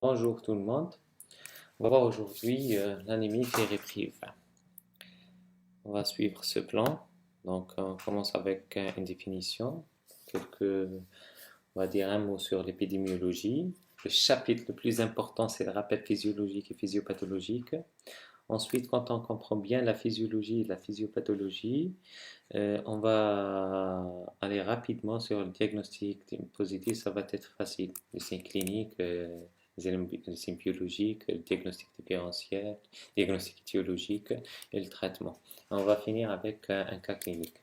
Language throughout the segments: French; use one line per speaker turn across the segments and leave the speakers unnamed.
Bonjour tout le monde. On va voir aujourd'hui l'anémie ferriprive. On va suivre ce plan. Donc, on commence avec une définition, on va dire un mot sur l'épidémiologie. Le chapitre le plus important, c'est le rappel physiologique et physiopathologique. Ensuite, quand on comprend bien la physiologie et la physiopathologie, on va aller rapidement sur le diagnostic positif, ça va être facile. Les signes cliniques, les signes biologiques, le diagnostic différentiel, le diagnostic étiologique et le traitement. On va finir avec un cas clinique.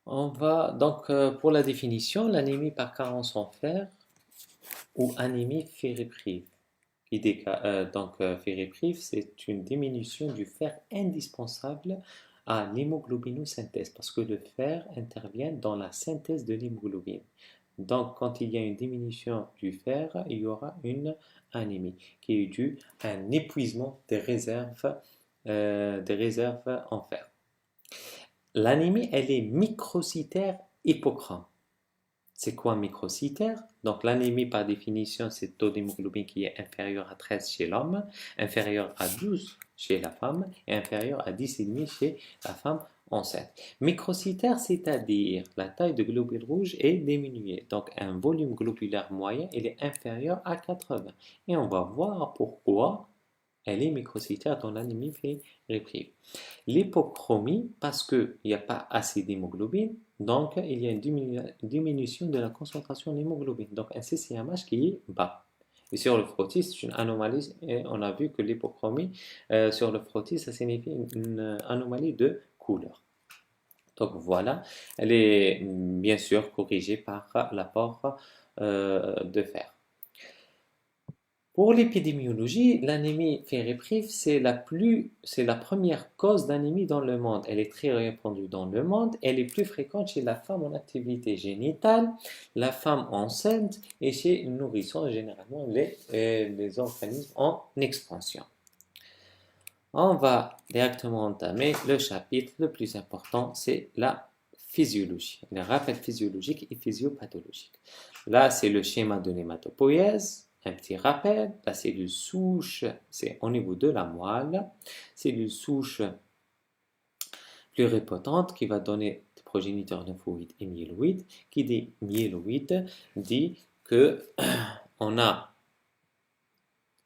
On va donc pour la définition, l'anémie par carence en fer ou anémie ferriprive. Ferriprive, c'est une diminution du fer indispensable à l'hémoglobinosynthèse parce que le fer intervient dans la synthèse de l'hémoglobine. Donc, quand il y a une diminution du fer, il y aura une anémie qui est due à un épuisement des réserves en fer. L'anémie, elle est microcytaire hypochrome. C'est quoi microcytaire? Donc l'anémie par définition, c'est le taux d'hémoglobine qui est inférieur à 13 chez l'homme, inférieur à 12 chez la femme et inférieur à 10,5 chez la femme enceinte. Microcytaire, c'est-à-dire la taille de globules rouges est diminuée. Donc un volume globulaire moyen, il est inférieur à 80. Et on va voir pourquoi elle est microcytaire dans l'anémie ferriprive. L'hypochromie, parce qu'il n'y a pas assez d'hémoglobine, donc il y a une diminution de la concentration d'hémoglobine, donc un CCMH qui est bas. Et sur le frottis, c'est une anomalie, et on a vu que l'hypochromie sur le frottis, ça signifie une anomalie de couleur. Donc voilà, elle est bien sûr corrigée par l'apport de fer. Pour l'épidémiologie, l'anémie ferriprive, c'est la première cause d'anémie dans le monde. Elle est très répandue dans le monde. Elle est plus fréquente chez la femme en activité génitale, la femme enceinte et chez le nourrisson, généralement les organismes en expansion. On va directement entamer le chapitre le plus important, c'est la physiologie, les rappels physiologiques et physiopathologiques. Là, c'est le schéma de l'hématopoïèse. Un petit rappel, la cellule souche, c'est au niveau de la moelle. Cellule souche pluripotente qui va donner des progéniteurs lymphoïdes et myéloïdes. Qui dit myéloïdes dit que on a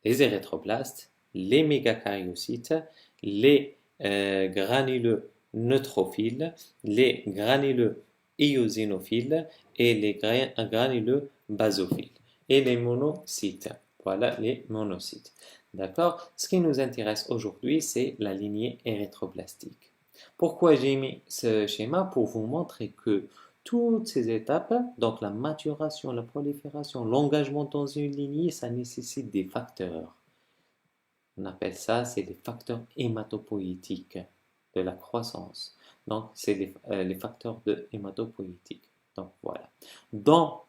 les érythroblastes, les mégakaryocytes, les granuleux neutrophiles, les granuleux éosinophiles et les granuleux basophiles et les monocytes. Voilà les monocytes. D'accord? Ce qui nous intéresse aujourd'hui, c'est la lignée érythroblastique. Pourquoi j'ai mis ce schéma? Pour vous montrer que toutes ces étapes, donc la maturation, la prolifération, l'engagement dans une lignée, ça nécessite des facteurs. On appelle ça, c'est les facteurs hématopoïétiques de la croissance. Donc, c'est les facteurs de hématopoïétique. Donc, voilà. Dans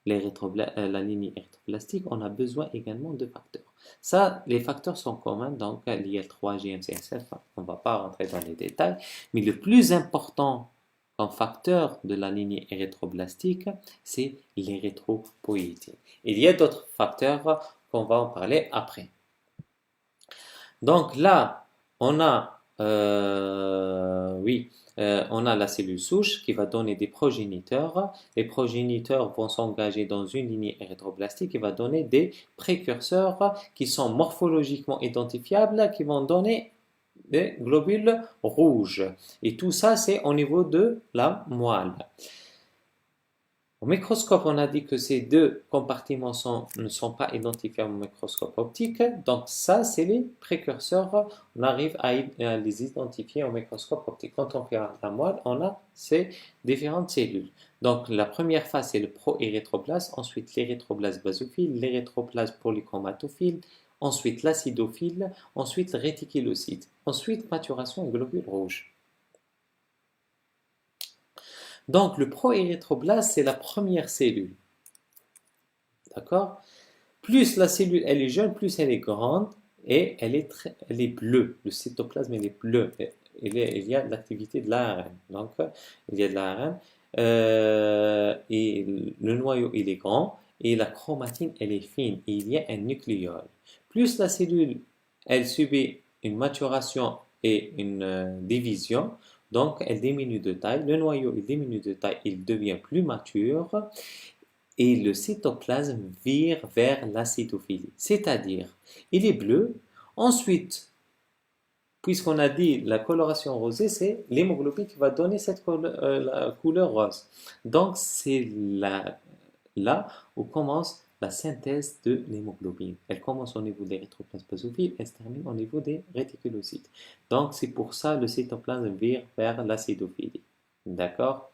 la lignée érythroblastique, on a besoin également de facteurs. Ça, les facteurs sont communs, donc l'IL3, GM-CSF, on ne va pas rentrer dans les détails, mais le plus important comme facteur de la lignée érythroblastique, c'est l'érythropoïétine. Il y a d'autres facteurs qu'on va en parler après. Donc là, on a, on a la cellule souche qui va donner des progéniteurs. Les progéniteurs vont s'engager dans une lignée érythroblastique qui va donner des précurseurs qui sont morphologiquement identifiables, qui vont donner des globules rouges. Et tout ça, c'est au niveau de la moelle. Au microscope, on a dit que ces deux compartiments ne sont pas identifiés au microscope optique. Donc ça, c'est les précurseurs. On arrive à les identifier au microscope optique. Quand on regarde la moelle, on a ces différentes cellules. Donc la première phase, c'est le proérythroblast, ensuite l'érythroblast basophile, l'érythroblast polychromatophile, ensuite l'acidophile, ensuite le réticulocyte, ensuite maturation et globules rouges. Donc, le proérythroblast, c'est la première cellule. D'accord? Plus la cellule elle est jeune, plus elle est grande et elle est bleue. Le cytoplasme, il est bleu. Il y a de l'activité de l'ARN. Donc, il y a de l'ARN. Et le noyau, il est grand. et la chromatine, elle est fine. Il y a un nucléole. Plus la cellule, elle subit une maturation et une division, donc elle diminue de taille. Le noyau, il diminue de taille, il devient plus mature et le cytoplasme vire vers la cytophilie. C'est-à-dire, il est bleu. Ensuite, puisqu'on a dit la coloration rosée, c'est l'hémoglobine qui va donner cette la couleur rose. Donc, c'est là où commence la synthèse de l'hémoglobine. Elle commence au niveau des érythroplasmes basophiles, elle se termine au niveau des réticulocytes. Donc, c'est pour ça que le cytoplasme vire vers la cytophilie. D'accord?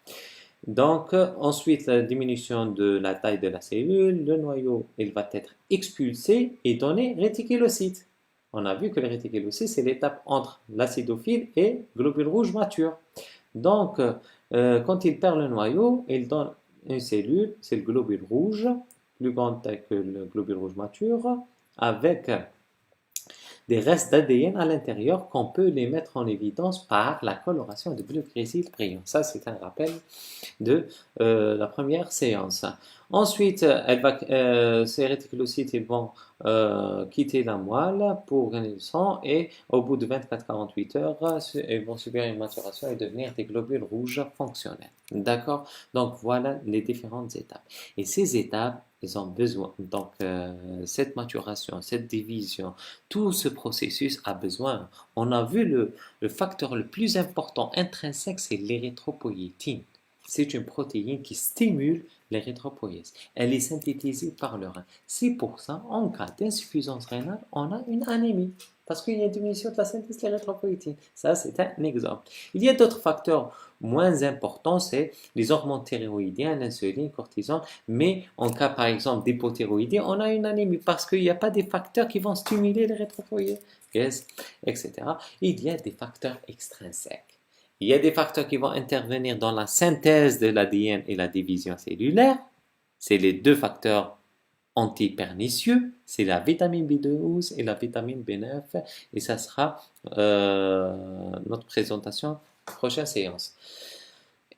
Donc, ensuite, la diminution de la taille de la cellule, le noyau, il va être expulsé et donner réticulocyte. On a vu que le réticulocyte, c'est l'étape entre l'acidophile et globule rouge mature. Donc, quand il perd le noyau, il donne une cellule, c'est le globule rouge, plus grande taille que le globule rouge mature, avec des restes d'ADN à l'intérieur qu'on peut les mettre en évidence par la coloration de bleu grésil brillant. Ça, c'est un rappel de la première séance. Ensuite, ces réticulocytes ils vont quitter la moelle pour gagner le sang et au bout de 24-48 heures, ils vont subir une maturation et devenir des globules rouges fonctionnels. D'accord? Donc voilà les différentes étapes. Et ces étapes, ils ont besoin. Donc cette maturation, cette division, tout ce processus a besoin. On a vu le facteur le plus important intrinsèque, c'est l'érythropoïétine. C'est une protéine qui stimule l'érythropoïèse. Elle est synthétisée par le rein. C'est pour ça, en cas d'insuffisance rénale, on a une anémie. Parce qu'il y a une diminution de la synthèse de l'érythropoïétine. Ça, c'est un exemple. Il y a d'autres facteurs moins importants, c'est les hormones thyroïdiennes, l'insuline, cortisone. Mais en cas, par exemple, d'hypothyroïdie, on a une anémie parce qu'il n'y a pas des facteurs qui vont stimuler l'érythropoïèse, etc. Il y a des facteurs extrinsèques. Il y a des facteurs qui vont intervenir dans la synthèse de l'ADN et la division cellulaire. C'est les deux facteurs antipernicieux. C'est la vitamine B12 et la vitamine B9. Et ça sera notre présentation prochaine séance.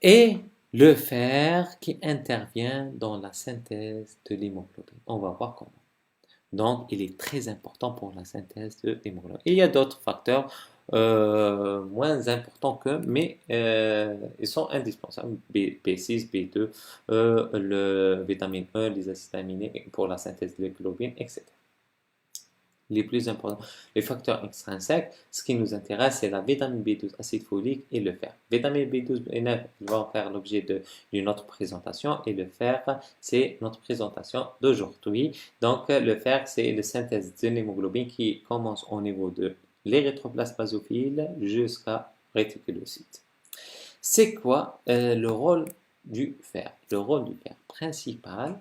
Et le fer qui intervient dans la synthèse de l'hémoglobine. On va voir comment. Donc, il est très important pour la synthèse de l'hémoglobine. Il y a d'autres facteurs moins importants mais ils sont indispensables. B6, B2, le vitamine E, les acides aminés pour la synthèse de l'hémoglobine, etc. Les plus importants, les facteurs extrinsèques, ce qui nous intéresse, c'est la vitamine B12, acide folique et le fer. Vitamine B12 et 9 vont faire l'objet d'une autre présentation et le fer, c'est notre présentation d'aujourd'hui. Donc, le fer, c'est la synthèse de l'hémoglobine qui commence au niveau de l'érythroplasme basophile jusqu'à réticulocyte. C'est quoi le rôle du fer? Le rôle du fer principal,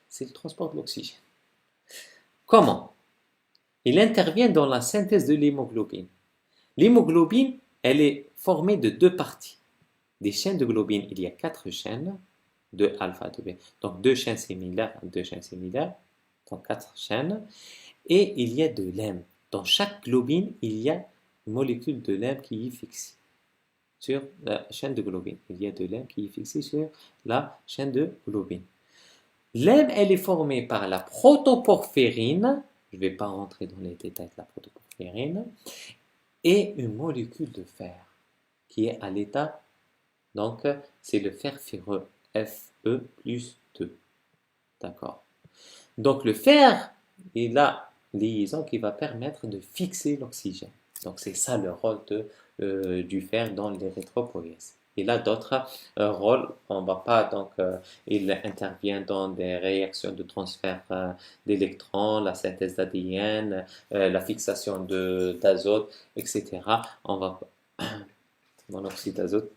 c'est le transport de l'oxygène. Comment? Il intervient dans la synthèse de l'hémoglobine. L'hémoglobine, elle est formée de deux parties. Des chaînes de globine, il y a 4 chaînes, de alpha, de bêta. Donc 2 chaînes similaires, donc 4 chaînes. Et il y a de l'hème. Dans chaque globine, il y a une molécule de l'hème qui est fixée sur la chaîne de globine. Il y a de l'hème qui est fixée sur la chaîne de globine. L'hème, elle est formée par la protoporphyrine, je ne vais pas rentrer dans les détails de la protoporphyrine, et une molécule de fer qui est à l'état, donc c'est le fer ferreux, Fe plus 2. D'accord. Donc le fer, il a une liaison qui va permettre de fixer l'oxygène. Donc c'est ça le rôle du fer dans l'érythropoïèse. Il a d'autres rôles, on ne va pas, donc il intervient dans des réactions de transfert d'électrons, la synthèse d'ADN, la fixation d'azote, etc. On va monoxyde d'azote.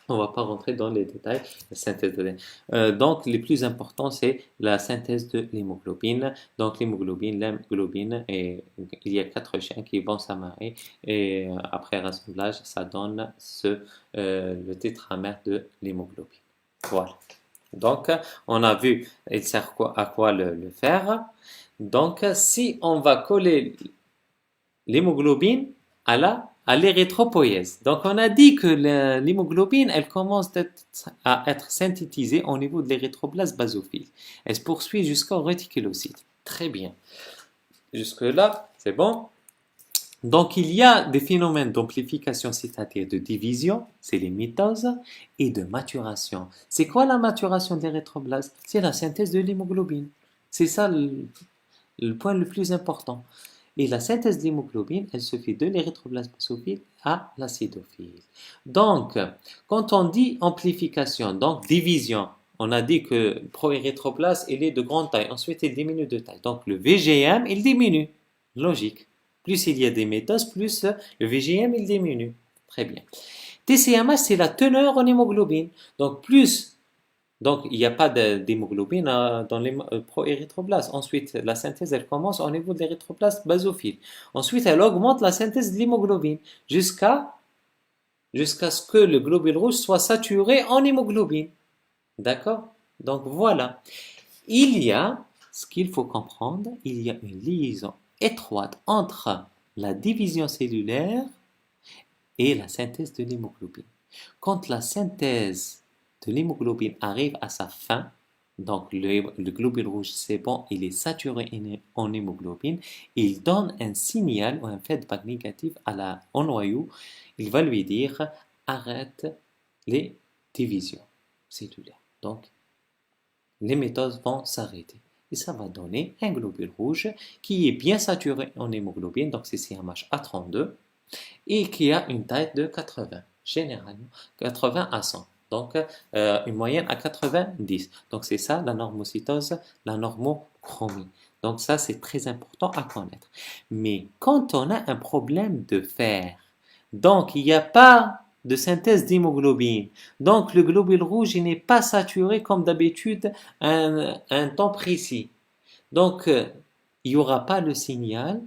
On ne va pas rentrer dans les détails, la synthèse de donc, les plus importants, c'est la synthèse de l'hémoglobine. Donc, l'hémoglobine, et il y a 4 chaînes qui vont s'amarrer et après rassemblage, ça donne le tétramère de l'hémoglobine. Voilà. Donc, on a vu, il sert à quoi le fer. Donc, si on va coller l'hémoglobine à la à l'érythropoïèse. Donc, on a dit que l'hémoglobine, elle commence à être synthétisée au niveau de l'érythroblast basophile. Elle se poursuit jusqu'au réticulocyte. Très bien. Jusque-là, c'est bon. Donc, il y a des phénomènes d'amplification, c'est-à-dire de division, c'est les mitoses, et de maturation. C'est quoi la maturation de l'érythroblast? C'est la synthèse de l'hémoglobine. C'est ça le point le plus important. Et la synthèse de l'hémoglobine, elle se fait de l'érythroblast basophile à l'acidophile. Donc, quand on dit amplification, donc division, on a dit que le proérythroblast, il est de grande taille. Ensuite, il diminue de taille. Donc, le VGM, il diminue. Logique. Plus il y a des mitoses, plus le VGM, il diminue. Très bien. TCMH, c'est la teneur en hémoglobine. Donc, il n'y a pas d'hémoglobine dans les proérythroblastes. Ensuite, la synthèse, elle commence au niveau de l'érythroblast basophile. Ensuite, elle augmente la synthèse de l'hémoglobine jusqu'à ce que le globule rouge soit saturé en hémoglobine. D'accord? Donc, voilà. Ce qu'il faut comprendre, il y a une liaison étroite entre la division cellulaire et la synthèse de l'hémoglobine. Quand la synthèse de l'hémoglobine arrive à sa fin, donc le globule rouge, c'est bon, il est saturé en hémoglobine, il donne un signal ou un feedback négatif au noyau. Il va lui dire arrête les divisions cellulaires. Donc, les mitoses vont s'arrêter. Et ça va donner un globule rouge qui est bien saturé en hémoglobine, donc c'est CMH A32, et qui a une taille de 80, généralement 80 à 100. Donc, une moyenne à 90. Donc, c'est ça la normocytose, la normochromie. Donc, ça, c'est très important à connaître. Mais quand on a un problème de fer, donc il n'y a pas de synthèse d'hémoglobine, donc le globule rouge n'est pas saturé comme d'habitude à un temps précis. Donc, il n'y aura pas le signal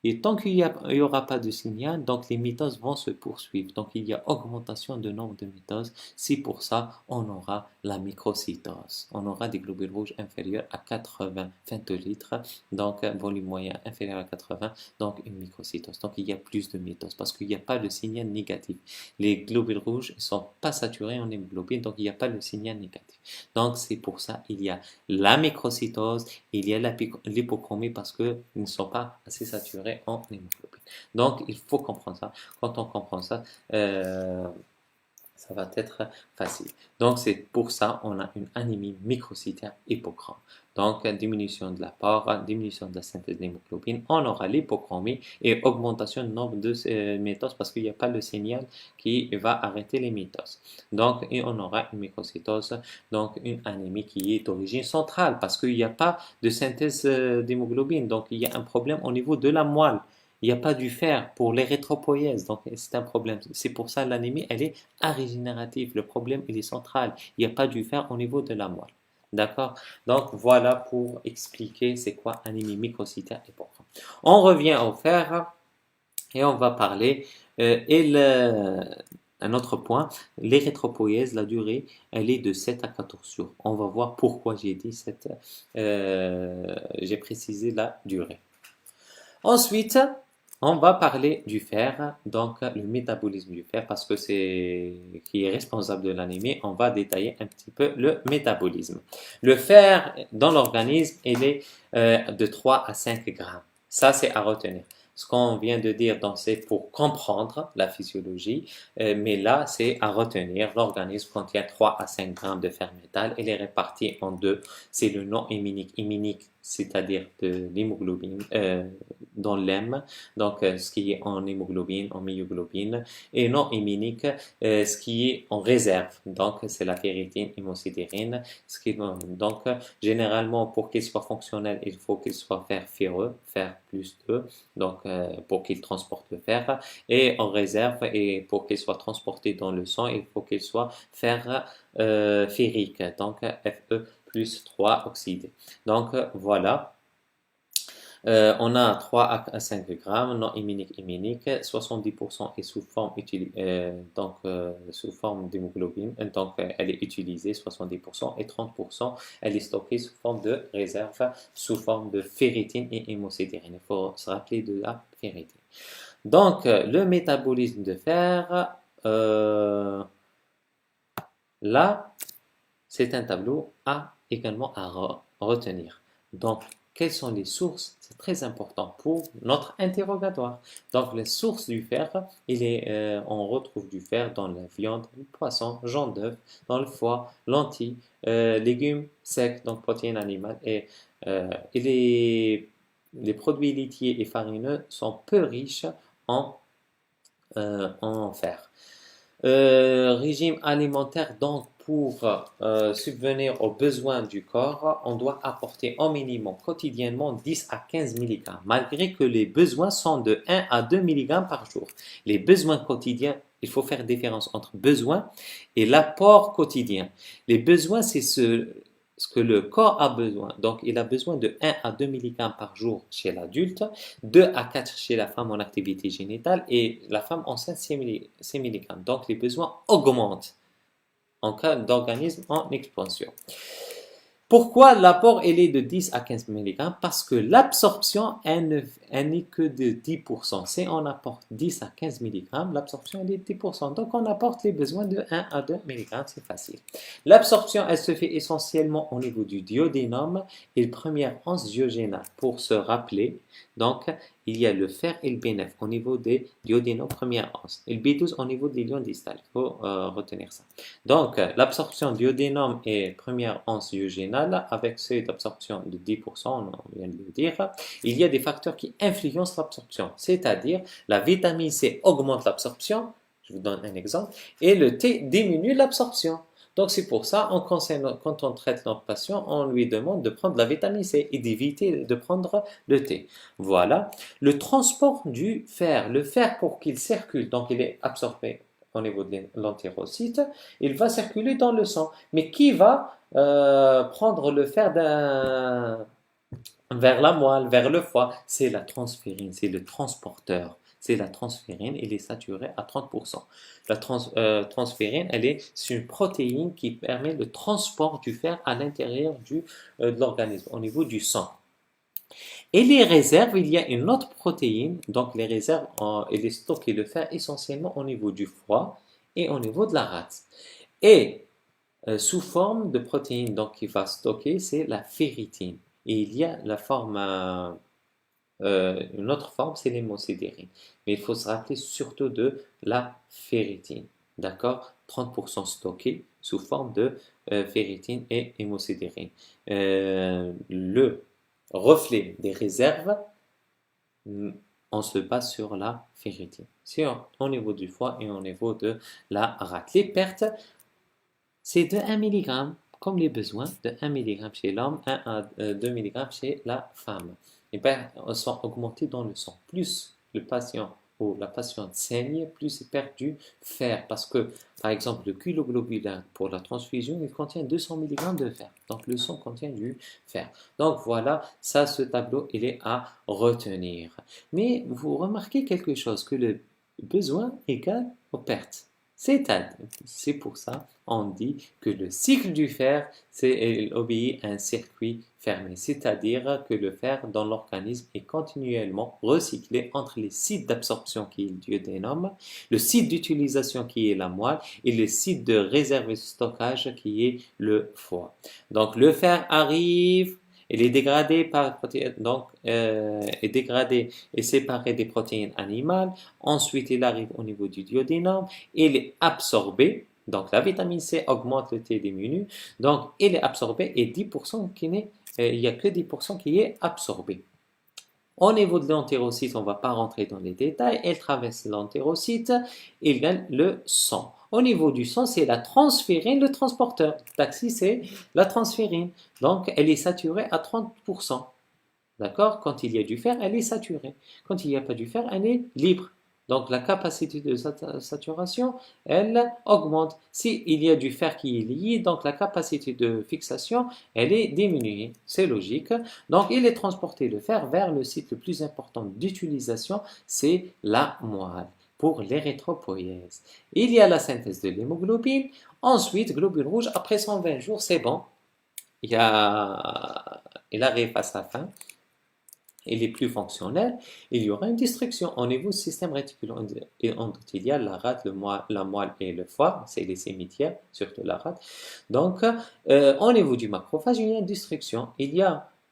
et tant qu'il n'y aura pas de signal, donc les mitoses vont se poursuivre. Donc il y a augmentation de nombre de mitoses. C'est pour ça on aura la microcytose. On aura des globules rouges inférieurs à 80 femtolitres, donc volume moyen inférieur à 80, donc une microcytose. Donc il y a plus de mitoses parce qu'il n'y a pas de signal négatif. Les globules rouges ne sont pas saturés en hémoglobine, donc il n'y a pas le signal négatif. Donc c'est pour ça il y a la microcytose, il y a l'hypochromie parce qu'ils ne sont pas assez saturés en hémoglobine. Donc, il faut comprendre ça. Quand on comprend ça, ça va être facile. Donc, c'est pour ça on a une anémie microcytaire hypochrome. Donc, diminution de l'apport, diminution de la synthèse d'hémoglobine, on aura l'hypochromie et augmentation du nombre de mitoses parce qu'il n'y a pas le signal qui va arrêter les mitoses. Donc, et on aura une microcytose, donc une anémie qui est d'origine centrale parce qu'il n'y a pas de synthèse d'hémoglobine. Donc, il y a un problème au niveau de la moelle. Il n'y a pas du fer pour l'érythropoïèse, donc c'est un problème. C'est pour ça l'anémie, elle est arégénérative. Le problème, il est central. Il n'y a pas du fer au niveau de la moelle. D'accord? Donc voilà pour expliquer c'est quoi anémie microcytaire et pourquoi. On revient au fer et on va parler. Un autre point, l'érythropoïèse, la durée, elle est de 7 à 14 jours. On va voir pourquoi j'ai précisé la durée. Ensuite, on va parler du fer, donc le métabolisme du fer, parce que c'est qui est responsable de l'anémie. On va détailler un petit peu le métabolisme. Le fer dans l'organisme, il est de 3 à 5 grammes. Ça, c'est à retenir. Ce qu'on vient de dire, c'est pour comprendre la physiologie, mais là, c'est à retenir. L'organisme contient 3 à 5 grammes de fer métal. Il est réparti en deux. C'est le non héminique. Héminique, c'est-à-dire de l'hémoglobine dans l'hème, donc ce qui est en hémoglobine, en myoglobine, et non héminique, ce qui est en réserve, donc c'est la ferritine, hémosidérine, donc généralement pour qu'il soit fonctionnel, il faut qu'il soit fer ferreux, fer plus 2, donc pour qu'il transporte le fer, et en réserve, et pour qu'il soit transporté dans le sang, il faut qu'il soit fer ferrique, donc Fe plus 3 oxydé. Donc voilà. On a 3 à 5 grammes, non héminique, 70% est sous forme d'hémoglobine, donc elle est utilisée 70% et 30% elle est stockée sous forme de réserve, sous forme de ferritine et hémosidérine. Il faut se rappeler de la ferritine. Donc, le métabolisme de fer, là, c'est un tableau également à retenir. Donc, quelles sont les sources? C'est très important pour notre interrogatoire. Donc, les sources du fer, on retrouve du fer dans la viande, le poisson, jaune d'œuf, dans le foie, lentilles, légumes secs, donc protéines animales. Et les produits laitiers et farineux sont peu riches en fer. Régime alimentaire, donc pour subvenir aux besoins du corps, on doit apporter au minimum quotidiennement 10 à 15 mg, malgré que les besoins sont de 1 à 2 mg par jour. Les besoins quotidiens, il faut faire différence entre besoins et l'apport quotidien. Les besoins, c'est ce que le corps a besoin. Donc, il a besoin de 1 à 2 mg par jour chez l'adulte, 2 à 4 chez la femme en activité génitale et la femme enceinte 6 mg. Donc, les besoins augmentent en cas d'organisme en expansion. Pourquoi l'apport est de 10 à 15 mg? Parce que l'absorption, elle n'est que de 10%. Si on apporte 10 à 15 mg, l'absorption est de 10%. Donc, on apporte les besoins de 1 à 2 mg, c'est facile. L'absorption, elle se fait essentiellement au niveau du duodénum et le première once diogénale. Pour se rappeler, donc, il y a le fer et le B9 au niveau des duodénums première once et le B12 au niveau des lions distales. Il faut retenir ça. Donc, l'absorption duodénum et première once diogénale avec seuil d'absorption de 10%, on vient de le dire, il y a des facteurs qui influencent l'absorption, c'est-à-dire la vitamine C augmente l'absorption, je vous donne un exemple, et le T diminue l'absorption. Donc, c'est pour ça, quand on traite notre patient, on lui demande de prendre la vitamine C et d'éviter de prendre le thé. Voilà. Le transport du fer. Le fer, pour qu'il circule, donc il est absorbé au niveau de l'entérocyte, il va circuler dans le sang. Mais qui va prendre le fer vers la moelle, vers le foie? C'est la transférine, c'est le transporteur. C'est la transférine, il est saturé à 30%. La transférine, c'est une protéine qui permet le transport du fer à l'intérieur de l'organisme, au niveau du sang. Et les réserves, il y a une autre protéine, donc les réserves, il est stocké le fer essentiellement au niveau du foie et au niveau de la rate. Et sous forme de protéine, donc qui va stocker, c'est la ferritine. Et il y a la forme, une autre forme, c'est l'hémocédérine. Mais il faut se rappeler surtout de la ferritine. D'accord? 30% stocké sous forme de ferritine et hémocédérine. Le reflet des réserves, on se base sur la ferritine. C'est au niveau du foie et au niveau de la rate. Les pertes, c'est de 1 mg, comme les besoins, de 1 mg chez l'homme, 1 à 2 mg chez la femme. Les pertes sont augmentées dans le sang. Plus le patient ou la patiente saigne, plus il perd du fer. Parce que, par exemple, le culoglobulin pour la transfusion, il contient 200 mg de fer. Donc, le sang contient du fer. Donc, voilà, ça, ce tableau, il est à retenir. Mais vous remarquez quelque chose, que le besoin égale aux pertes. C'est pour ça on dit que le cycle du fer, il obéit à un circuit fermé, c'est-à-dire que le fer dans l'organisme est continuellement recyclé entre les sites d'absorption qui est le duodénum, le site d'utilisation qui est la moelle et le site de réserve et stockage qui est le foie. Donc le fer arrive, il est dégradé est dégradé et séparé des protéines animales. Ensuite, il arrive au niveau du duodénum. Il est absorbé. Donc, la vitamine C augmente, le T diminue. Donc, il est absorbé et 10% il n'y a que 10% qui est absorbé. Au niveau de l'entérocyte, on ne va pas rentrer dans les détails. Elle traverse l'entérocyte, il gagne le sang. Au niveau du sang, c'est la transférine, le transporteur. Le taxi, c'est la transférine. Donc, elle est saturée à 30%. D'accord? Quand il y a du fer, elle est saturée. Quand il n'y a pas du fer, elle est libre. Donc, la capacité de saturation, elle augmente. S'il y a du fer qui est lié, donc la capacité de fixation, elle est diminuée. C'est logique. Donc, il est transporté le fer vers le site le plus important d'utilisation, c'est la moelle pour l'érythropoïèse. Il y a la synthèse de l'hémoglobine. Ensuite, globule rouge, après 120 jours, c'est bon. Il arrive à sa fin. il est plus fonctionnel, il y aura une destruction au niveau du système réticulo-endothélial. Il y a la rate, la moelle et le foie, c'est les cimetières, surtout la rate. Donc, au niveau du macrophage, il y a une destruction.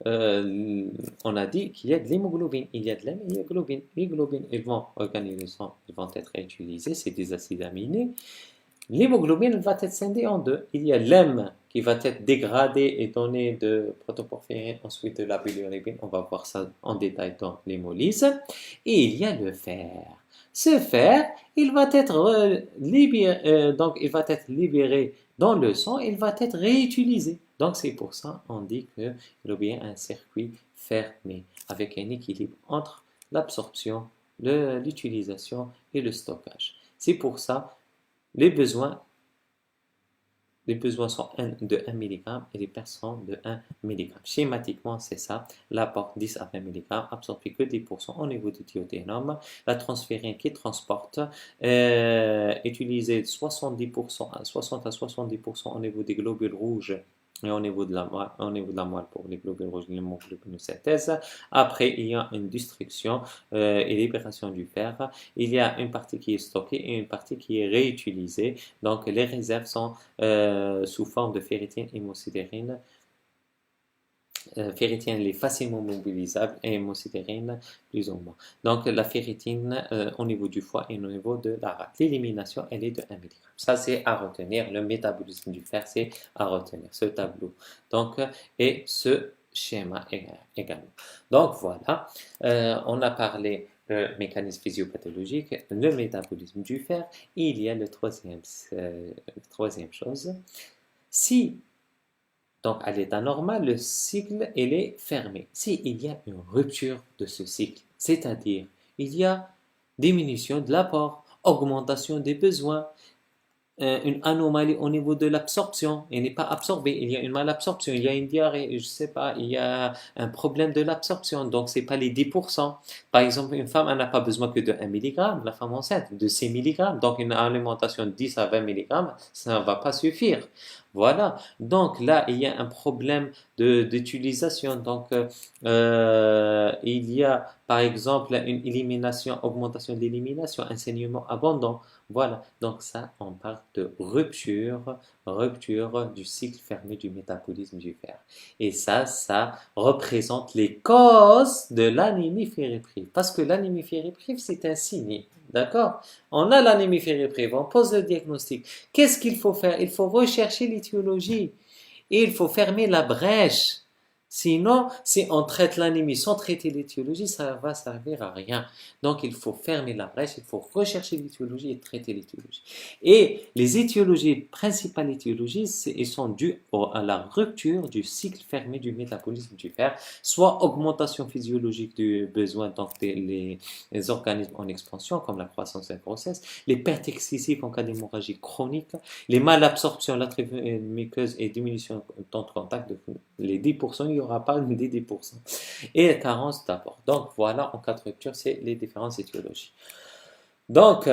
On a dit qu'il y a de l'hémoglobine, il y a de l'hémoglobine. Les globines, ils vont organiser le sang, ils vont être réutilisés, c'est des acides aminés. L'hémoglobine va être scindée en deux. Il y a l'hème qui va être dégradé et donné de protoporphyrine, ensuite de la bilirubine. On va voir ça en détail dans l'hémolyse. Et il y a le fer. Ce fer, il va être libéré, donc il va être libéré dans le sang, il va être réutilisé. Donc c'est pour ça qu'on dit qu'il y a bien un circuit fermé avec un équilibre entre l'absorption, l'utilisation et le stockage. C'est pour ça les besoins, sont de 1 mg et les pertes sont de 1 mg. Schématiquement, c'est ça. L'apport 10 à 20 mg absorbé que 10% au niveau du duodénum. La transférine qui transporte utilisée 70%, 60 à 70% au niveau des globules rouges et au niveau de la moelle pour les globules rouges, l'hémoglobinocytèse. Après, il y a une destruction et libération du fer. Il y a une partie qui est stockée et une partie qui est réutilisée. Donc, les réserves sont sous forme de ferritine et hémosidérine. Ferritine, elle est facilement mobilisable et hémosidérine plus ou moins. Donc, la ferritine au niveau du foie et au niveau de la rate. L'élimination, elle est de 1 mg. Ça, c'est à retenir. Le métabolisme du fer, c'est à retenir, ce tableau. Donc, et ce schéma également. Donc, voilà. On a parlé le mécanisme physiopathologique, le métabolisme du fer. Et il y a le troisième chose. Si donc, à l'état normal, le cycle il est fermé. S'il y a une rupture de ce cycle, c'est-à-dire il y a diminution de l'apport, augmentation des besoins, une anomalie au niveau de l'absorption, il n'est pas absorbé, il y a une malabsorption, il y a une diarrhée, je ne sais pas, il y a un problème de l'absorption, donc ce n'est pas les 10%. Par exemple, une femme, elle n'a pas besoin que de 1 mg, la femme enceinte, de 6 mg, donc une alimentation de 10 à 20 mg, ça ne va pas suffire. Voilà, donc là, il y a un problème d'utilisation, donc il y a par exemple une élimination, augmentation de l'élimination, un saignement abondant. Voilà, donc ça, on parle de rupture du cycle fermé du métabolisme du fer. Et ça représente les causes de l'anémie fériprive. Parce que l'anémie fériprive, c'est un signe, d'accord? On a l'anémie fériprive, on pose le diagnostic. Qu'est-ce qu'il faut faire? Il faut rechercher l'étiologie. Et il faut fermer la brèche. Sinon, si on traite l'anémie sans traiter l'étiologie, ça va servir à rien. Donc, il faut fermer la brèche, il faut rechercher l'étiologie et traiter l'étiologie. Et les étiologies, principales étiologies, elles sont dues à la rupture du cycle fermé du métabolisme du fer, soit augmentation physiologique du besoin, donc les organismes en expansion, comme la croissance et la grossesse, les pertes excessives en cas d'hémorragie chronique, les malabsorptions, l'atrophies muqueuse et diminution de temps de contact, les 10%, il n'y aura pas des 10%. Et la carence d'apport. Donc voilà, en cas de rupture, c'est les différentes étiologies. Donc,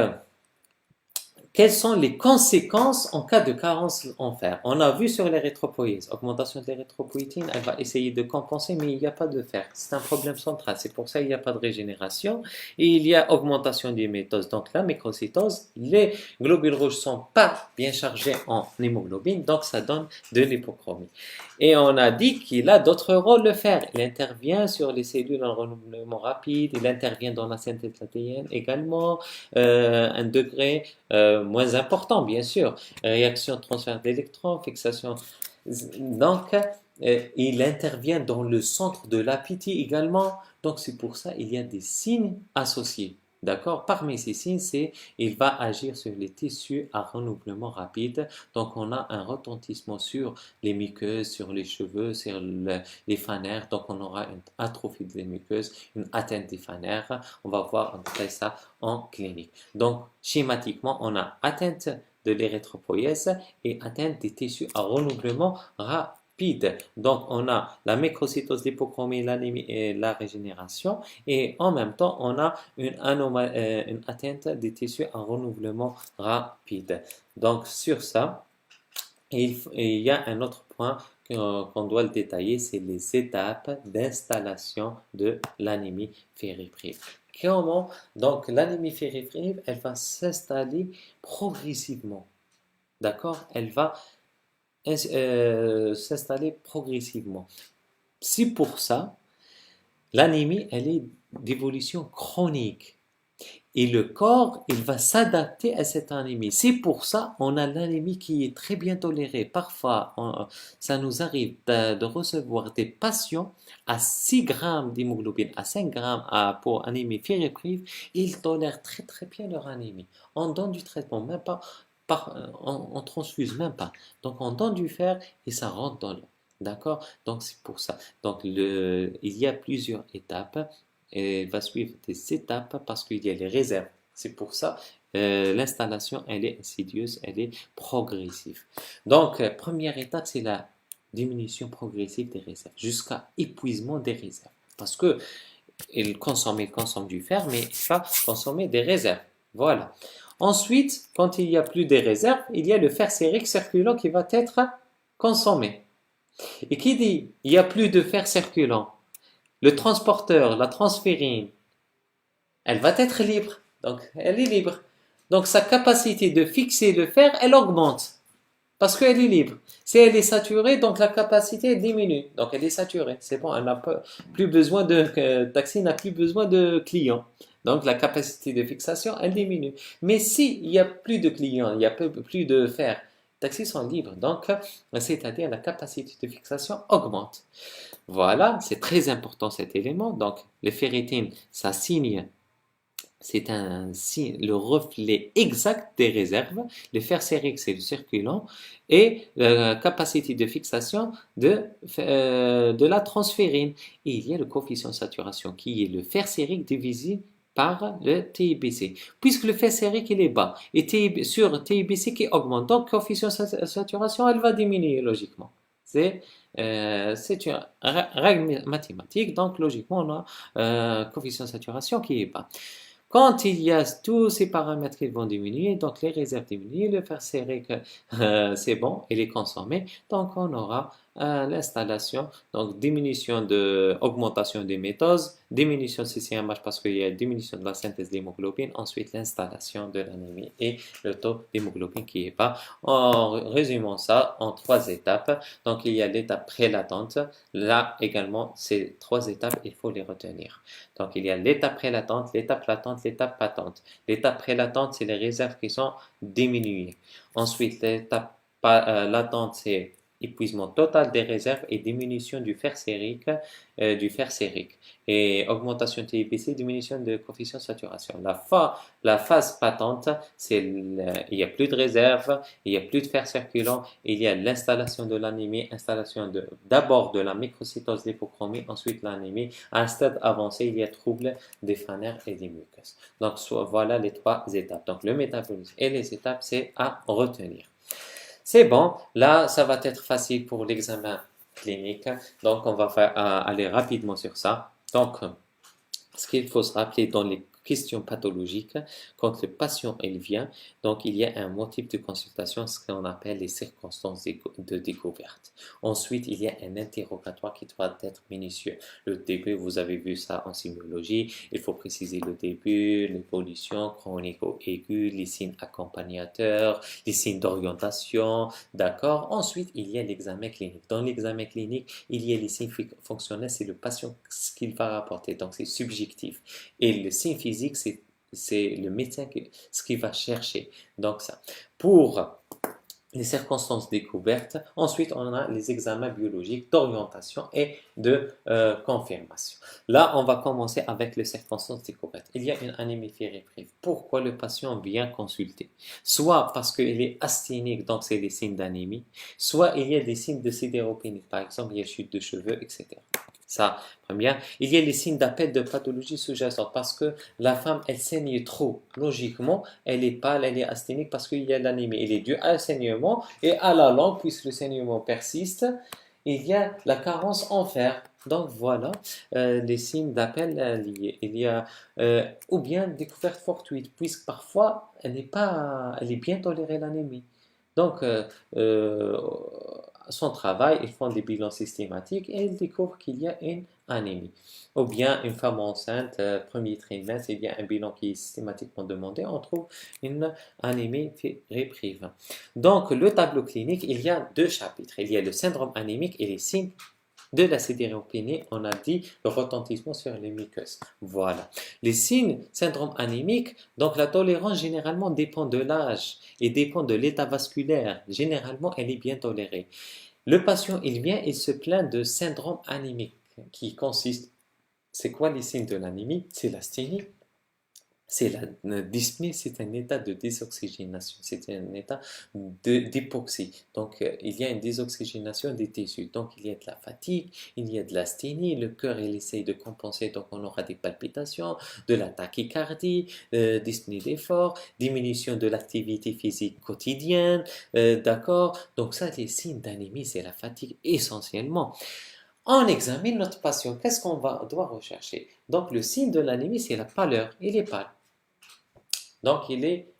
quelles sont les conséquences en cas de carence en fer? On a vu sur l'érythropoïèse, augmentation de l'érythropoïétine, elle va essayer de compenser, mais il n'y a pas de fer. C'est un problème central, c'est pour ça qu'il n'y a pas de régénération. Et il y a augmentation des métoses, donc la microcytose. Les globules rouges ne sont pas bien chargés en hémoglobine, donc ça donne de l'hypochromie. Et on a dit qu'il a d'autres rôles, le fer. Il intervient sur les cellules en renouvellement rapide, il intervient dans la synthèse de l'ADN également, un degré moins important, bien sûr. Réaction de transfert d'électrons, fixation. Donc, il intervient dans le centre de l'appétit également. Donc, c'est pour ça qu'il y a des signes associés. D'accord? Parmi ces signes, c'est il va agir sur les tissus à renouvellement rapide. Donc, on a un retentissement sur les muqueuses, sur les cheveux, sur les phanères. Donc, on aura une atrophie des muqueuses, une atteinte des phanères. On va voir ça en clinique. Donc, schématiquement, on a atteinte de l'érythropoïèse et atteinte des tissus à renouvellement rapide. Donc, on a la microcytose, l'hypochromie, l'anémie et la régénération. Et en même temps, on a une atteinte des tissus à renouvellement rapide. Donc, sur ça, il y a un autre point qu'on doit le détailler, c'est les étapes d'installation de l'anémie fériprive. Comment? Donc, l'anémie fériprive, elle va s'installer progressivement. D'accord? Elle va s'installer progressivement. C'est pour ça, l'anémie, elle est d'évolution chronique. Et le corps, il va s'adapter à cette anémie. C'est pour ça on a l'anémie qui est très bien tolérée. Parfois, ça nous arrive de recevoir des patients à 6 grammes d'hémoglobine, à 5 grammes pour anémie fériprive. Ils tolèrent très très bien leur anémie. On donne du traitement, même pas, on transfuse même pas. Donc on donne du fer et ça rentre dans l'eau. D'accord? Donc c'est pour ça. Donc il y a plusieurs étapes et va suivre des étapes parce qu'il y a les réserves. C'est pour ça l'installation, elle est insidieuse, elle est progressive. Donc, première étape, c'est la diminution progressive des réserves jusqu'à épuisement des réserves. Parce que il consomme du fer, mais il va consommer des réserves. Voilà. Ensuite, quand il n'y a plus de réserves, il y a le fer sérique circulant qui va être consommé. Et qui dit il n'y a plus de fer circulant? Le transporteur, la transférine, elle va être libre. Donc, elle est libre. Donc, sa capacité de fixer le fer, elle augmente. Parce qu'elle est libre. Si elle est saturée, donc la capacité diminue. Donc, elle est saturée. C'est bon, elle n'a plus besoin Taxi n'a plus besoin de clients. Donc, la capacité de fixation, elle diminue. Mais s'il n'y a plus de clients, il n'y a plus de fer, les taxis sont libres. Donc, c'est-à-dire la capacité de fixation augmente. Voilà, c'est très important cet élément. Donc, les ferritines, ça signe, c'est le reflet exact des réserves. Le fer sérique, c'est le circulant. Et la capacité de fixation de la transférine. Et il y a le coefficient de saturation qui est le fer sérique divisé par le TIBC. Puisque le fer sérique, il est bas. Et sur TIBC qui augmente. Donc, coefficient de saturation, elle va diminuer logiquement. C'est une règle mathématique, donc logiquement on a coefficient de saturation qui est bas. Quand il y a tous ces paramètres qui vont diminuer, donc les réserves diminuent, le fer sérique c'est bon, il est consommé, donc on aura l'installation, donc augmentation des mitoses, diminution de CCMH parce qu'il y a diminution de la synthèse d'hémoglobine, ensuite l'installation de l'anémie et le taux d'hémoglobine qui est bas. En résumant ça en 3 étapes, donc il y a l'étape prélatente, là également ces 3 étapes, il faut les retenir. Donc il y a l'étape prélatente, l'étape latente, l'étape patente. L'étape prélatente, c'est les réserves qui sont diminuées. Ensuite, l'étape latente, c'est épuisement total des réserves et diminution du fer sérique. Et augmentation de TIBC, diminution de coefficient de saturation. La phase patente, il n'y a plus de réserve, il n'y a plus de fer circulant, il y a l'installation de l'anémie, installation d'abord de la microcytose l'hypochromie, ensuite l'anémie. À un stade avancé, il y a trouble des phanaires et des muqueuses. Donc voilà les 3 étapes. Donc le métabolisme et les étapes, c'est à retenir. C'est bon, là ça va être facile pour l'examen clinique, donc on va aller rapidement sur ça. Donc, ce qu'il faut se rappeler dans les questions pathologiques, quand le patient il vient, donc il y a un motif de consultation, ce qu'on appelle les circonstances de découverte. Ensuite, il y a un interrogatoire qui doit être minutieux. Le début, vous avez vu ça en sémiologie, il faut préciser le début, l'évolution chronique ou aiguë, les signes accompagnateurs, les signes d'orientation, d'accord. Ensuite, il y a l'examen clinique. Dans l'examen clinique, il y a les signes fonctionnels, c'est le patient ce qu'il va rapporter, donc c'est subjectif. Et le signe physique, c'est le médecin ce qu'il va chercher. Donc ça, pour les circonstances découvertes. Ensuite, on a les examens biologiques d'orientation et de confirmation. Là, on va commencer avec les circonstances découvertes. Il y a une anémie fériprive. Pourquoi le patient vient consulter? Soit parce qu'il est asthénique, donc c'est des signes d'anémie, soit il y a des signes de sidéropénie, par exemple, il y a chute de cheveux, etc. Ça, première. Il y a les signes d'appel de pathologie sous-jacente parce que la femme, elle saigne trop. Logiquement, elle est pâle, elle est asthénique parce qu'il y a l'anémie. Il est dû à un saignement et à la langue, puisque le saignement persiste, il y a la carence en fer. Donc voilà les signes d'appel liés. Il y a ou bien découverte fortuite, puisque parfois elle est bien tolérée l'anémie. Donc, son travail, ils font des bilans systématiques et ils découvrent qu'il y a une anémie. Ou bien une femme enceinte, premier trimestre, il y a un bilan qui est systématiquement demandé, on trouve une anémie fériprive. Donc, le tableau clinique, il y a deux chapitres. Il y a le syndrome anémique et les signes de la sidéropénie, on a dit le retentissement sur les muqueuses. Voilà. Les signes syndrome anémique, donc la tolérance généralement dépend de l'âge et dépend de l'état vasculaire. Généralement, elle est bien tolérée. Le patient, il vient et se plaint de syndrome anémique qui consiste, c'est quoi les signes de l'anémie? C'est l'asthénie, c'est la dyspnée, c'est un état de désoxygénation, c'est un état d'hypoxie. Donc, il y a une désoxygénation des tissus. Donc, il y a de la fatigue, il y a de l'asthénie, le cœur, il essaye de compenser, donc on aura des palpitations, de la tachycardie, dyspnée d'effort, diminution de l'activité physique quotidienne, d'accord? Donc, ça, les signes d'anémie, c'est la fatigue essentiellement. On examine notre patient. Qu'est-ce qu'on doit rechercher? Donc, le signe de l'anémie, c'est la pâleur. Il est pâle. Donc, il est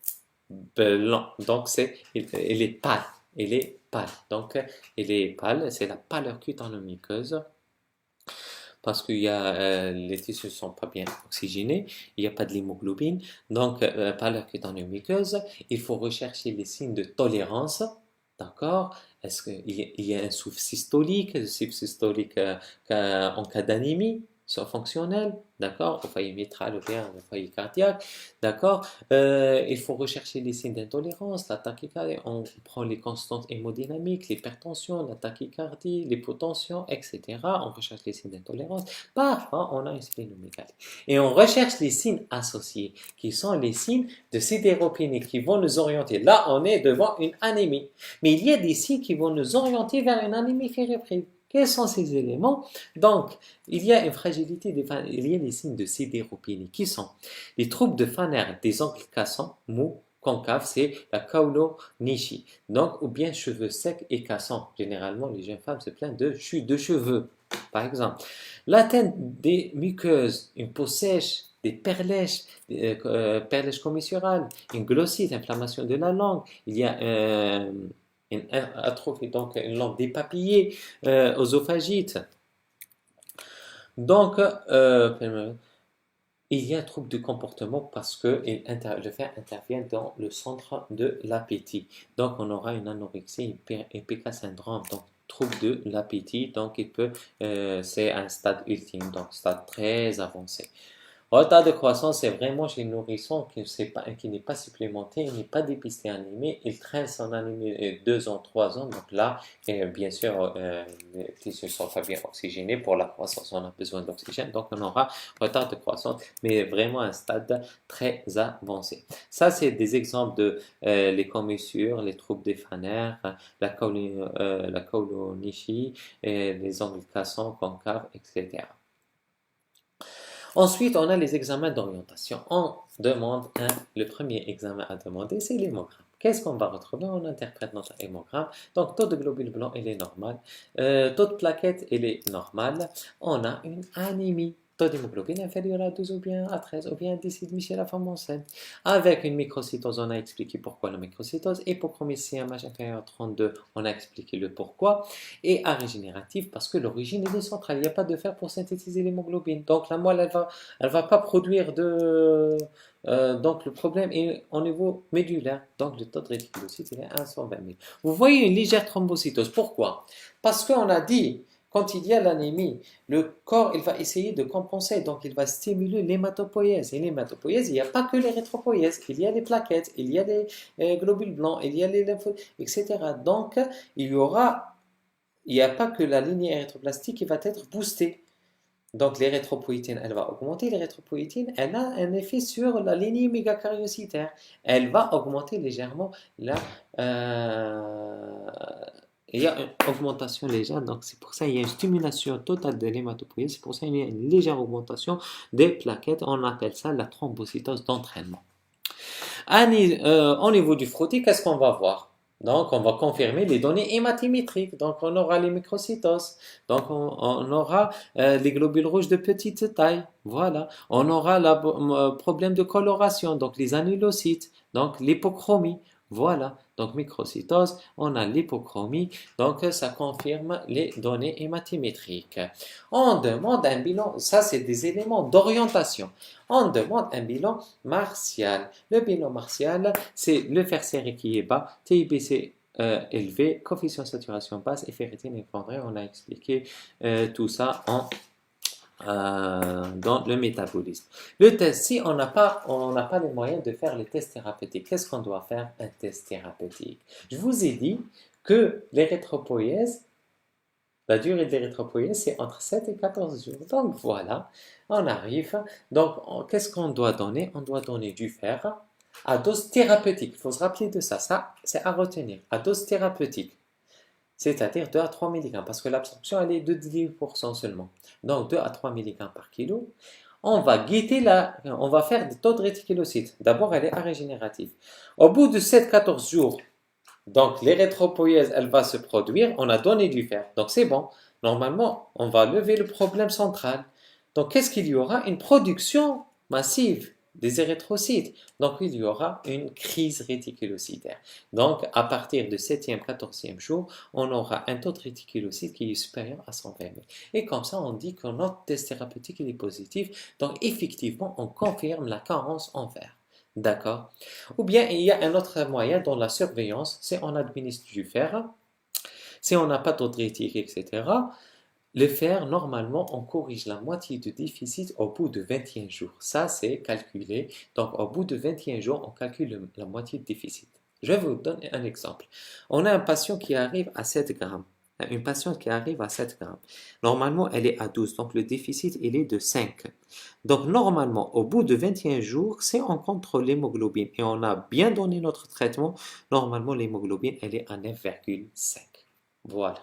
blanc. Donc, il est pâle. Il est pâle. Donc, il est pâle. C'est la pâleur cutanéo-muqueuse. Parce que les tissus ne sont pas bien oxygénés. Il n'y a pas de l'hémoglobine. Donc, pâleur cutanéo-muqueuse. Il faut rechercher les signes de tolérance. D'accord? Est-ce qu'il y a un souffle systolique? Le souffle systolique en cas d'anémie, soit fonctionnel, d'accord? Au foyer mitral ou bien au foyer cardiaque, d'accord? Il faut rechercher les signes d'intolérance, la tachycardie, on prend les constantes hémodynamiques, l'hypertension, la tachycardie, l'hypotension, etc. On recherche les signes d'intolérance. Parfois, on a une splénomégalie. Et on recherche les signes associés, qui sont les signes de sidéropénie, qui vont nous orienter. Là, on est devant une anémie. Mais il y a des signes qui vont nous orienter vers une anémie fériprive. Quels sont ces éléments? Donc, il y a une fragilité, il y a des signes de sidéropénie qui sont les troubles de Fanner des ongles cassants, mous, concaves, c'est la kaolonychie. Donc, ou bien cheveux secs et cassants. Généralement, les jeunes femmes se plaignent de chute de cheveux, par exemple. L'atteinte des muqueuses, une peau sèche, des perlèches, commissurales, une glossite, inflammation de la langue. Il y a une atrophie, donc une langue dépapillée, oesophagite. Donc, il y a un trouble de comportement parce que le fer intervient dans le centre de l'appétit. Donc, on aura une anorexie, un PK syndrome, donc trouble de l'appétit. Donc, c'est un stade ultime, donc stade très avancé. Retard de croissance, c'est vraiment chez le nourrisson qui n'est pas supplémenté, il n'est pas dépisté anémie, il traîne son anémie 2 ans, 3 ans. Donc là, bien sûr, les tissus ne sont pas bien oxygénés. Pour la croissance, on a besoin d'oxygène. Donc on aura retard de croissance, mais vraiment un stade très avancé. Ça, c'est des exemples de les commissures, les troubles des fanères, la kaolonychie, les ongles cassants, concaves, etc. Ensuite, on a les examens d'orientation. On demande le premier examen à demander, c'est l'hémogramme. Qu'est-ce qu'on va retrouver? On interprète notre hémogramme. Donc, taux de globules blancs, il est normal. Taux de plaquettes, il est normal. On a une anémie. Taux d'hémoglobine inférieur à 12 ou bien à 13 ou bien à 10,5 chez la femme enceinte. Avec une microcytose, on a expliqué pourquoi la microcytose. Hypochromie CMH inférieur à 32, on a expliqué le pourquoi. Et A régénératif parce que l'origine est centrale. Il n'y a pas de fer pour synthétiser l'hémoglobine. Donc la moelle, elle va pas produire de... donc le problème est au niveau médulaire. Donc le taux de réticulocyte est à 120 000. Vous voyez une légère thrombocytose. Pourquoi? Parce qu'on a dit... Quand il y a l'anémie, le corps il va essayer de compenser, donc il va stimuler l'hématopoïèse. Et l'hématopoïèse, il n'y a pas que les rétropoïèses, il y a les plaquettes, il y a les globules blancs, il y a les lymphocytes, etc. Donc, il n'y a pas que la lignée érythroplastique qui va être boostée. Donc, l'érythropoïétine, elle va augmenter. L'érythropoïétine, elle a un effet sur la lignée mégakaryocytaire. Elle va augmenter légèrement la... il y a une augmentation légère, donc c'est pour ça qu'il y a une stimulation totale de l'hématopoïèse, c'est pour ça qu'il y a une légère augmentation des plaquettes, on appelle ça la thrombocytose d'entraînement. Au niveau du frottis, qu'est-ce qu'on va voir? Donc on va confirmer les données hématométriques, donc on aura les microcytoses, donc on aura les globules rouges de petite taille, voilà, on aura le problème de coloration, donc les annulocytes, donc l'hypochromie. Voilà, donc microcytose, on a l'hypochromie, donc ça confirme les données hématométriques. On demande un bilan, ça c'est des éléments d'orientation. On demande un bilan martial. Le bilan martial, c'est le fer serré qui est bas, TIBC élevé, coefficient de saturation basse et ferritine effondrée. On a expliqué tout ça dans le métabolisme. Le test, si on n'a pas les moyens de faire les tests thérapeutiques, qu'est-ce qu'on doit faire? Un test thérapeutique. Je vous ai dit que l'érythropoïèse, la durée de l'érythropoïèse, c'est entre 7 et 14 jours. Donc voilà, on arrive. Donc, qu'est-ce qu'on doit donner? On doit donner du fer à dose thérapeutique. Il faut se rappeler de ça. Ça, c'est à retenir. À dose thérapeutique. C'est-à-dire 2 à 3 mg, parce que l'absorption, elle est de 18% seulement. Donc 2 à 3 mg par kilo. On va on va faire des taux de réticulocytes. D'abord, elle est arégénérative. Au bout de 7-14 jours, donc l'érythropoïèse, elle va se produire. On a donné du fer, donc c'est bon. Normalement, on va lever le problème central. Donc qu'est-ce qu'il y aura? Une production massive des érythrocytes. Donc il y aura une crise réticulocytaire. Donc à partir du 7e, 14e jour, on aura un taux de réticulocytes qui est supérieur à 120 000. Et comme ça, on dit que notre test thérapeutique est positif. Donc effectivement, on confirme la carence en fer. D'accord? Ou bien il y a un autre moyen dans la surveillance, c'est on administre du fer. Si on n'a pas d'hydrétique, etc., le fer, normalement, on corrige la moitié du déficit au bout de 21 jours. Ça, c'est calculé. Donc, au bout de 21 jours, on calcule la moitié du déficit. Je vais vous donner un exemple. On a un patient qui arrive à 7 grammes. Une patiente qui arrive à 7 grammes. Normalement, elle est à 12. Donc, le déficit, il est de 5. Donc, normalement, au bout de 21 jours, si on contrôle l'hémoglobine et on a bien donné notre traitement, normalement, l'hémoglobine, elle est à 9,5. Voilà.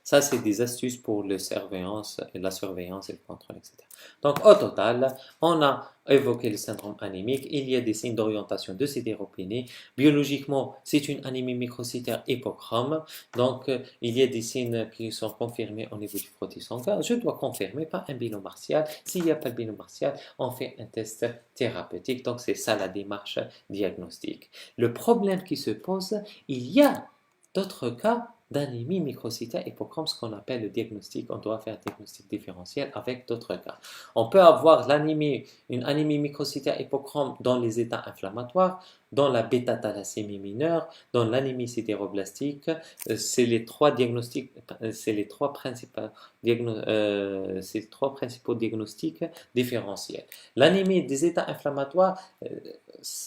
Ça, c'est des astuces pour la surveillance et le contrôle, etc. Donc, au total, on a évoqué le syndrome anémique. Il y a des signes d'orientation de sidéropénie. Biologiquement, c'est une anémie microcytaire hypochrome. Donc, il y a des signes qui sont confirmés au niveau du frottis sanguin. Je dois confirmer par un bilan martial. S'il n'y a pas de bilan martial, on fait un test thérapeutique. Donc, c'est ça la démarche diagnostique. Le problème qui se pose, il y a d'autres cas d'anémie microcytaire hypochrome, ce qu'on appelle le diagnostic. On doit faire un diagnostic différentiel avec d'autres cas. On peut avoir une anémie microcytaire hypochrome dans les états inflammatoires, dans la bêta-thalassémie mineure, dans l'anémie sidéroblastique. C'est les trois diagnostics, c'est les trois principaux diagnostics différentiels. L'anémie des états inflammatoires,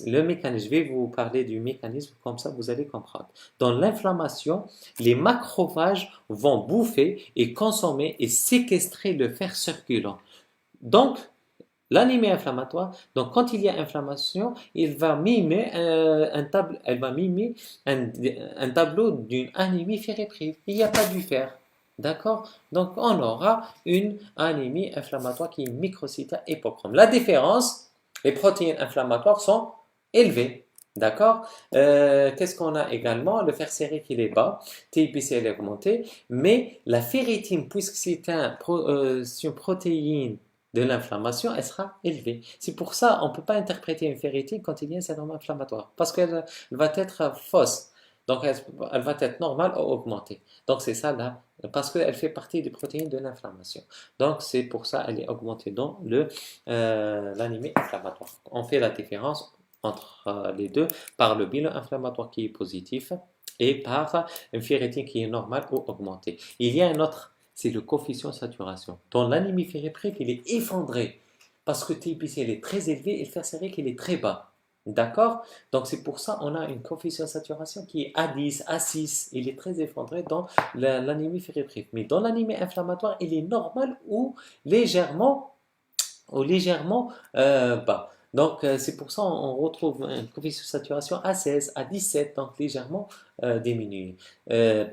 le mécanisme, je vais vous parler du mécanisme, comme ça vous allez comprendre. Dans l'inflammation, les macrophages vont bouffer et consommer et séquestrer le fer circulant. Donc, l'anémie inflammatoire, donc quand il y a inflammation, elle va mimer un tableau d'une anémie ferriprive. Il n'y a pas du fer. D'accord? Donc, on aura une anémie inflammatoire qui est microcytaire hypochrome. La différence, les protéines inflammatoires sont élevées. D'accord? Qu'est-ce qu'on a également? Le fer serré qui est bas, TIPC est augmenté, mais la ferritine, puisque c'est une protéine de l'inflammation, elle sera élevée. C'est pour ça qu'on ne peut pas interpréter une ferritine quand il y a un syndrome inflammatoire, parce qu'elle va être fausse. Donc, elle va être normale ou augmentée. Donc, c'est ça là, parce qu'elle fait partie des protéines de l'inflammation. Donc, c'est pour ça qu'elle est augmentée dans l'anémie inflammatoire. On fait la différence entre les deux par le bilan inflammatoire qui est positif et par une ferritine qui est normale ou augmentée. Il y a un autre, c'est le coefficient de saturation. Dans l'anémie ferriprique, il est effondré parce que TIPC est très élevé et le fer serré il est très bas. D'accord? Donc c'est pour ça qu'on a une coefficient de saturation qui est A10, A6. Il est très effondré dans l'anémie ferriprique. Mais dans l'anémie inflammatoire, il est normal ou légèrement bas. Donc, c'est pour ça qu'on retrouve un coefficient de saturation à 16, à 17, donc légèrement diminué.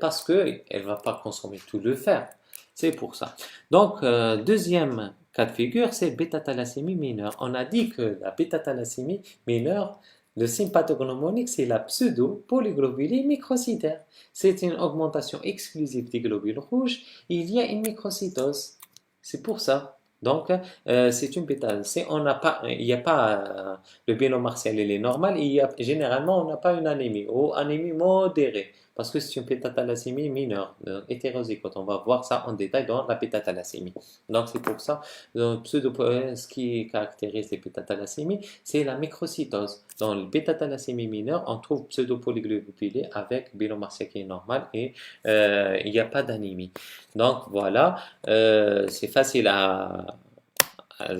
Parce qu'elle ne va pas consommer tout le fer. C'est pour ça. Donc, deuxième cas de figure, c'est bêta-thalassémie mineure. On a dit que la bêta-thalassémie mineure, le signe pathognomonique, c'est la pseudo-polyglobulie microcytaire. C'est une augmentation exclusive des globules rouges. Il y a une microcytose. C'est pour ça. Donc, c'est une bêta. Si on n'a pas, il n'y a pas le binôme martial, il est normal. Généralement, on n'a pas une anémie ou anémie modérée. Parce que c'est une bêta-thalassémie mineure, hétérozygote. On va voir ça en détail dans la bêta-thalassémie. Donc, c'est pour ça, ce qui caractérise les bêta-thalassémies, c'est la microcytose. Dans le bêta-thalassémie mineure, on trouve pseudopolyglobulé avec binôme martial qui est normal et il n'y a pas d'anémie. Donc, voilà. C'est facile à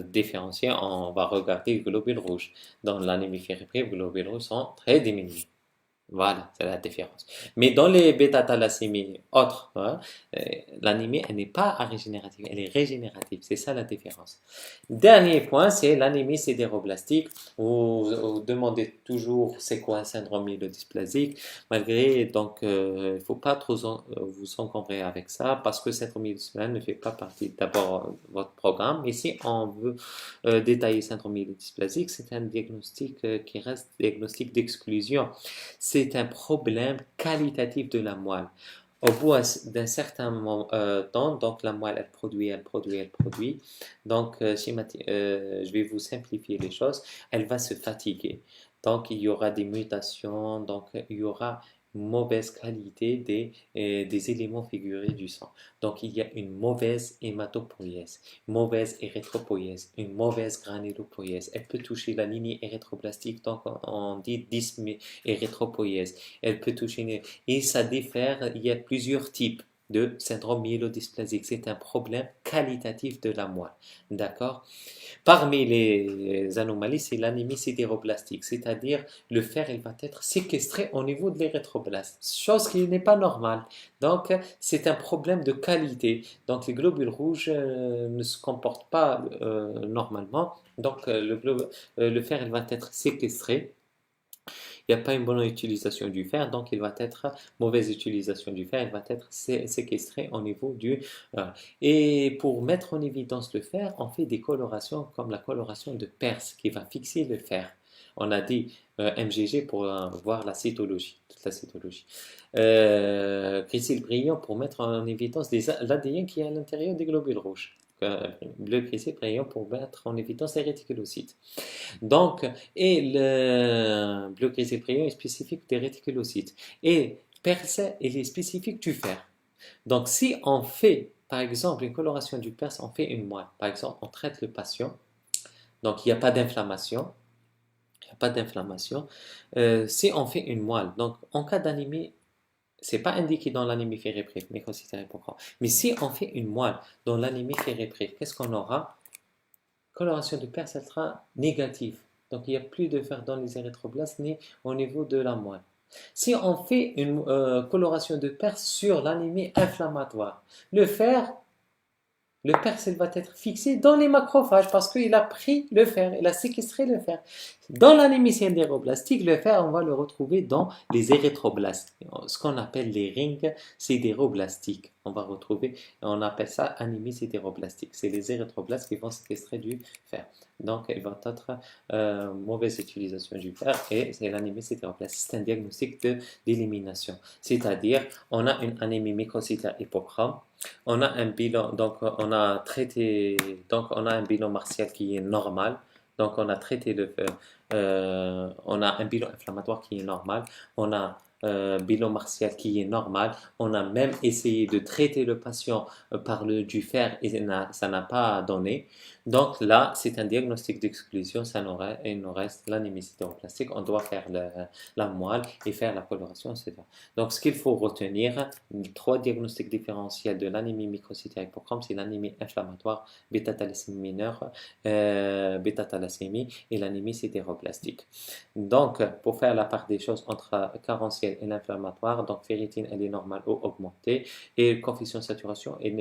différencier. On va regarder le globule rouge. Dans l'anémie ferriprive, les globules rouges sont très diminués. Voilà, c'est la différence. Mais dans les bêta-thalassémies autres, hein, l'anémie, elle n'est pas régénérative, elle est régénérative. C'est ça la différence. Dernier point, c'est l'anémie sidéroblastique. Vous demandez toujours c'est quoi un syndrome myélodysplasique. Malgré, donc, il ne faut pas trop vous encombrer avec ça parce que syndrome myélodysplasique ne fait pas partie d'abord de votre programme. Mais si on veut détailler syndrome myélodysplasique, c'est un diagnostic qui reste diagnostic d'exclusion. C'est un problème qualitatif de la moelle. Au bout d'un certain temps, donc la moelle, elle produit, elle produit, elle produit. Donc, je vais vous simplifier les choses. Elle va se fatiguer. Donc, il y aura des mutations. Donc, il y aura mauvaise qualité des éléments figurés du sang. Donc, il y a une mauvaise hématopoïèse, mauvaise érythropoïèse, une mauvaise granulopoïèse. Elle peut toucher la lignée érythroblastique, donc on dit dysmérythropoïèse. Elle peut toucher, et ça diffère, il y a plusieurs types de syndrome myélodysplasique. C'est un problème qualitatif de la moelle. D'accord? Parmi les anomalies, c'est l'anémie sidéroblastique, c'est-à-dire le fer il va être séquestré au niveau de l'érythroblaste, chose qui n'est pas normale. Donc, c'est un problème de qualité. Donc, les globules rouges ne se comportent pas normalement. Donc, le fer il va être séquestré. Il n'y a pas une bonne utilisation du fer, donc il va être mauvaise utilisation du fer, il va être séquestré au niveau du... Et pour mettre en évidence le fer, on fait des colorations comme la coloration de Perse qui va fixer le fer. On a dit MGG pour voir la cytologie, toute la cytologie. Grisile brillant pour mettre en évidence l'ADN qui est à l'intérieur des globules rouges. Bleu grisé brillant pour mettre en évidence les réticulocytes. Donc, et le bleu grisé brillant est spécifique des réticulocytes. Et perse, il est spécifique du fer. Donc, si on fait, par exemple, une coloration du perse, on fait une moelle. Par exemple, on traite le patient. Donc, il n'y a pas d'inflammation. Il n'y a pas d'inflammation. Si on fait une moelle, donc en cas d'anémie, c'est pas indiqué dans l'anémie ferriprive, microcytaire hypochrome. Mais si on fait une moelle dans l'anémie ferriprive, qu'est-ce qu'on aura? Coloration de perce, elle sera négative. Donc, il n'y a plus de fer dans les érythroblastes ni au niveau de la moelle. Si on fait une coloration de perce sur l'anémie inflammatoire, le fer, le perce il va être fixé dans les macrophages parce qu'il a pris le fer, il a séquestré le fer. Dans l'anémie sidéroblastique, le fer, on va le retrouver dans les érythroblastes, ce qu'on appelle les rings sidéroblastiques. On va retrouver, on appelle ça anémie sidéroblastique. C'est les érythroblastes qui vont séquestrer du fer. Donc, il va être mauvaise utilisation du fer et c'est l'anémie sidéroblastique. C'est un diagnostic d'élimination. C'est-à-dire, on a une anémie microcytaire hypochrome. On a un bilan, donc on a traité, donc on a un bilan martial qui est normal. Donc on a traité on a un bilan inflammatoire qui est normal. On a bilan martial qui est normal. On a même essayé de traiter le patient par du fer et ça n'a pas donné. Donc là, c'est un diagnostic d'exclusion. Il nous reste l'anémie sidéroblastique. On doit faire la moelle et faire la coloration, etc. Donc ce qu'il faut retenir, trois diagnostics différentiels de l'anémie microcytaire hypochrome, c'est l'anémie inflammatoire, bêta-thalassémie mineure, bêta-thalassémie et l'anémie sidéroblastique. Donc, pour faire la part des choses entre carentiel et l'inflammatoire, donc ferritine, elle est normale ou augmentée, et coefficient de saturation, elle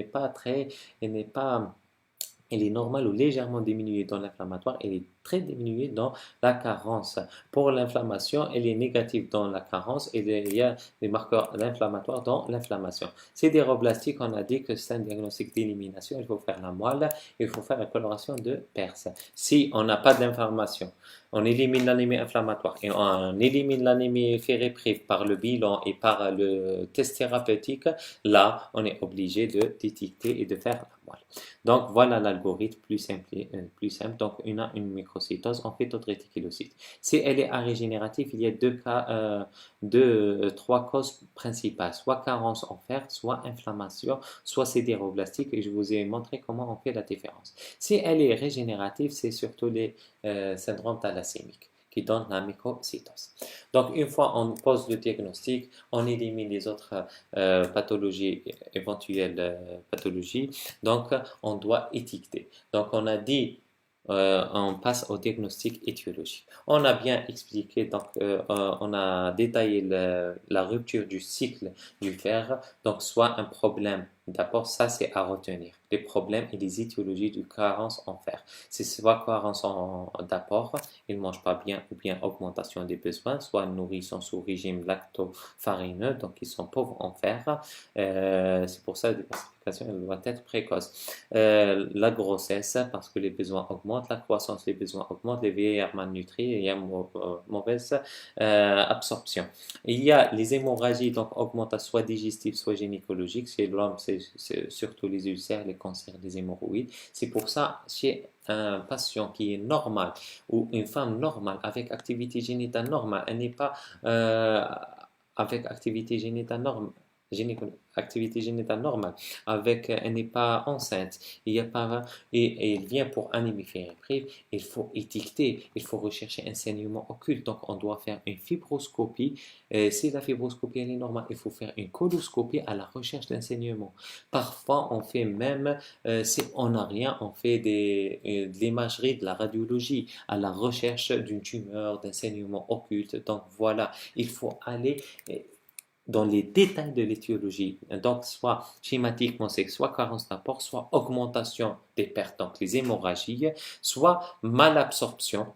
est normale ou légèrement diminuée dans l'inflammatoire, elle est très diminuée dans la carence. Pour l'inflammation, elle est négative dans la carence et il y a des marqueurs inflammatoires dans l'inflammation. Sidéroblastique, on a dit que c'est un diagnostic d'élimination, il faut faire la moelle, il faut faire la coloration de perce. Si on n'a pas d'inflammation, on élimine l'anémie inflammatoire et on élimine l'anémie ferriprive par le bilan et par le test thérapeutique, là, on est obligé de détecter et de faire la moelle. Voilà. Donc, voilà l'algorithme plus simple. Donc, on a une microcytose, on fait d'autres réticulocytes. Si elle est arégénérative, il y a trois causes principales, soit carence en fer, soit inflammation, soit sidéroblastique, et je vous ai montré comment on fait la différence. Si elle est régénérative, c'est surtout les syndromes thalassémiques qui donnent la microcytose. Donc, une fois on pose le diagnostic, on élimine les autres pathologies, éventuelles pathologies. Donc, on doit étiqueter. Donc, on a dit, on passe au diagnostic étiologique. On a bien expliqué, donc, on a détaillé la rupture du cycle du fer. Donc, soit un problème d'apport, ça c'est à retenir. Les problèmes et les étiologies de carence en fer. C'est soit carence d'apport, ils ne mangent pas bien, ou bien augmentation des besoins, soit nourrissons sous régime lactofarineux, donc ils sont pauvres en fer. C'est pour ça que la classification doit être précoce. La grossesse, parce que les besoins augmentent, la croissance, les besoins augmentent, les vieillards malnutris, il y a mauvaise absorption. Il y a les hémorragies, donc augmentent soit digestive, soit gynécologique. Chez l'homme, c'est surtout les ulcères, les cancers des hémorroïdes. C'est pour ça, chez un patient qui est normal ou une femme normale avec activité génitale normale, elle n'est pas avec activité génitale normale, activité génitale normale, avec, elle n'est pas enceinte, il y a pas, et il vient pour anémie ferriprive, il faut étiqueter, il faut rechercher un saignement occulte, donc on doit faire une fibroscopie. Si la fibroscopie elle est normale, il faut faire une coloscopie à la recherche d'un saignement. Parfois, on fait même, si on n'a rien, on fait de l'imagerie, de la radiologie à la recherche d'une tumeur, d'un saignement occulte. Donc voilà, il faut aller dans les détails de l'étiologie. Donc, soit schématiquement, c'est soit carence d'apport, soit augmentation des pertes, donc les hémorragies, soit malabsorption.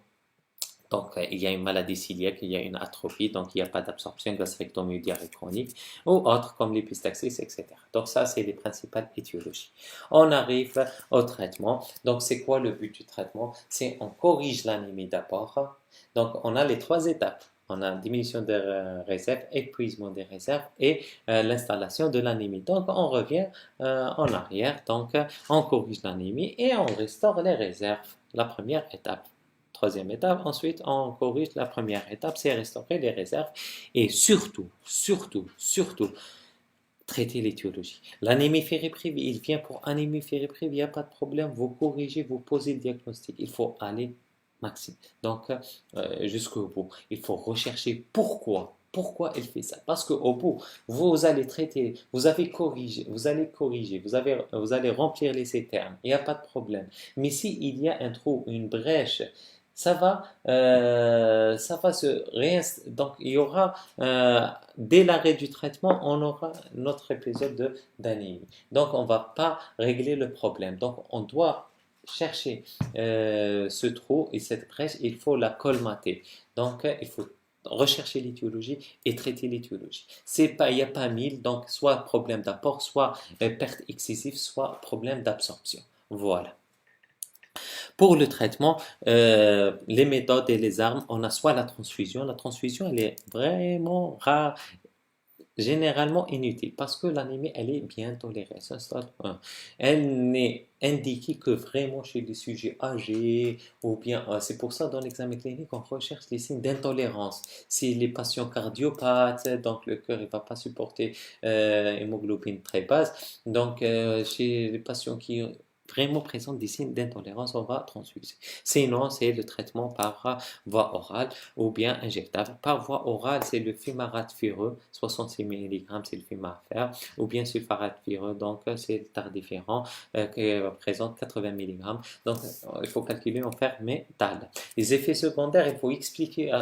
Donc, il y a une maladie cœliaque, il y a une atrophie, donc il n'y a pas d'absorption, gastrectomie, diarrhée chronique, ou autres comme l'épistaxis, etc. Donc, ça, c'est les principales étiologies. On arrive au traitement. Donc, c'est quoi le but du traitement? C'est on corrige l'anémie d'apport. Donc, on a les trois étapes. On a diminution des réserves, épuisement des réserves et l'installation de l'anémie. Donc, on revient en arrière. Donc, on corrige l'anémie et on restaure les réserves. La première étape. Troisième étape, ensuite on corrige la première étape, c'est restaurer les réserves et surtout, traiter l'étiologie. L'anémie ferriprive, il vient pour anémie ferriprive, il n'y a pas de problème, vous corrigez, vous posez le diagnostic, il faut aller maximum. Donc jusqu'au bout, il faut rechercher pourquoi. Pourquoi elle fait ça? Parce qu'au bout, vous allez traiter, vous allez corriger, vous allez remplir les termes, il n'y a pas de problème. Mais s'il y a un trou, une brèche, ça va se réinstaller. Donc, il y aura, dès l'arrêt du traitement, on aura notre épisode d'anémie. Donc, on ne va pas régler le problème. Donc, on doit chercher ce trou et cette brèche, il faut la colmater. Donc, il faut rechercher l'étiologie et traiter l'étiologie. Il n'y a pas mille, donc soit problème d'apport, soit perte excessive, soit problème d'absorption. Voilà. Pour le traitement, les méthodes et les armes, on a soit la transfusion. La transfusion, elle est vraiment rare, généralement inutile parce que l'anémie, elle est bien tolérée. Ça, stade 1. Elle n'est indiquée que vraiment chez des sujets âgés ou bien, c'est pour ça dans l'examen clinique, on recherche les signes d'intolérance. Si les patients cardiopathes, donc le cœur ne va pas supporter hémoglobine très basse, donc chez les patients qui vraiment présentent des signes d'intolérance, on va transfuser. Sinon, c'est le traitement par voie orale ou bien injectable. Par voie orale, c'est le fumarate ferreux, 66 mg, c'est le fumarate, ou bien sulfarate ferreux, donc c'est le tardiféran qui représente 80 mg. Donc, il faut calculer en fer métal. Les effets secondaires, il faut expliquer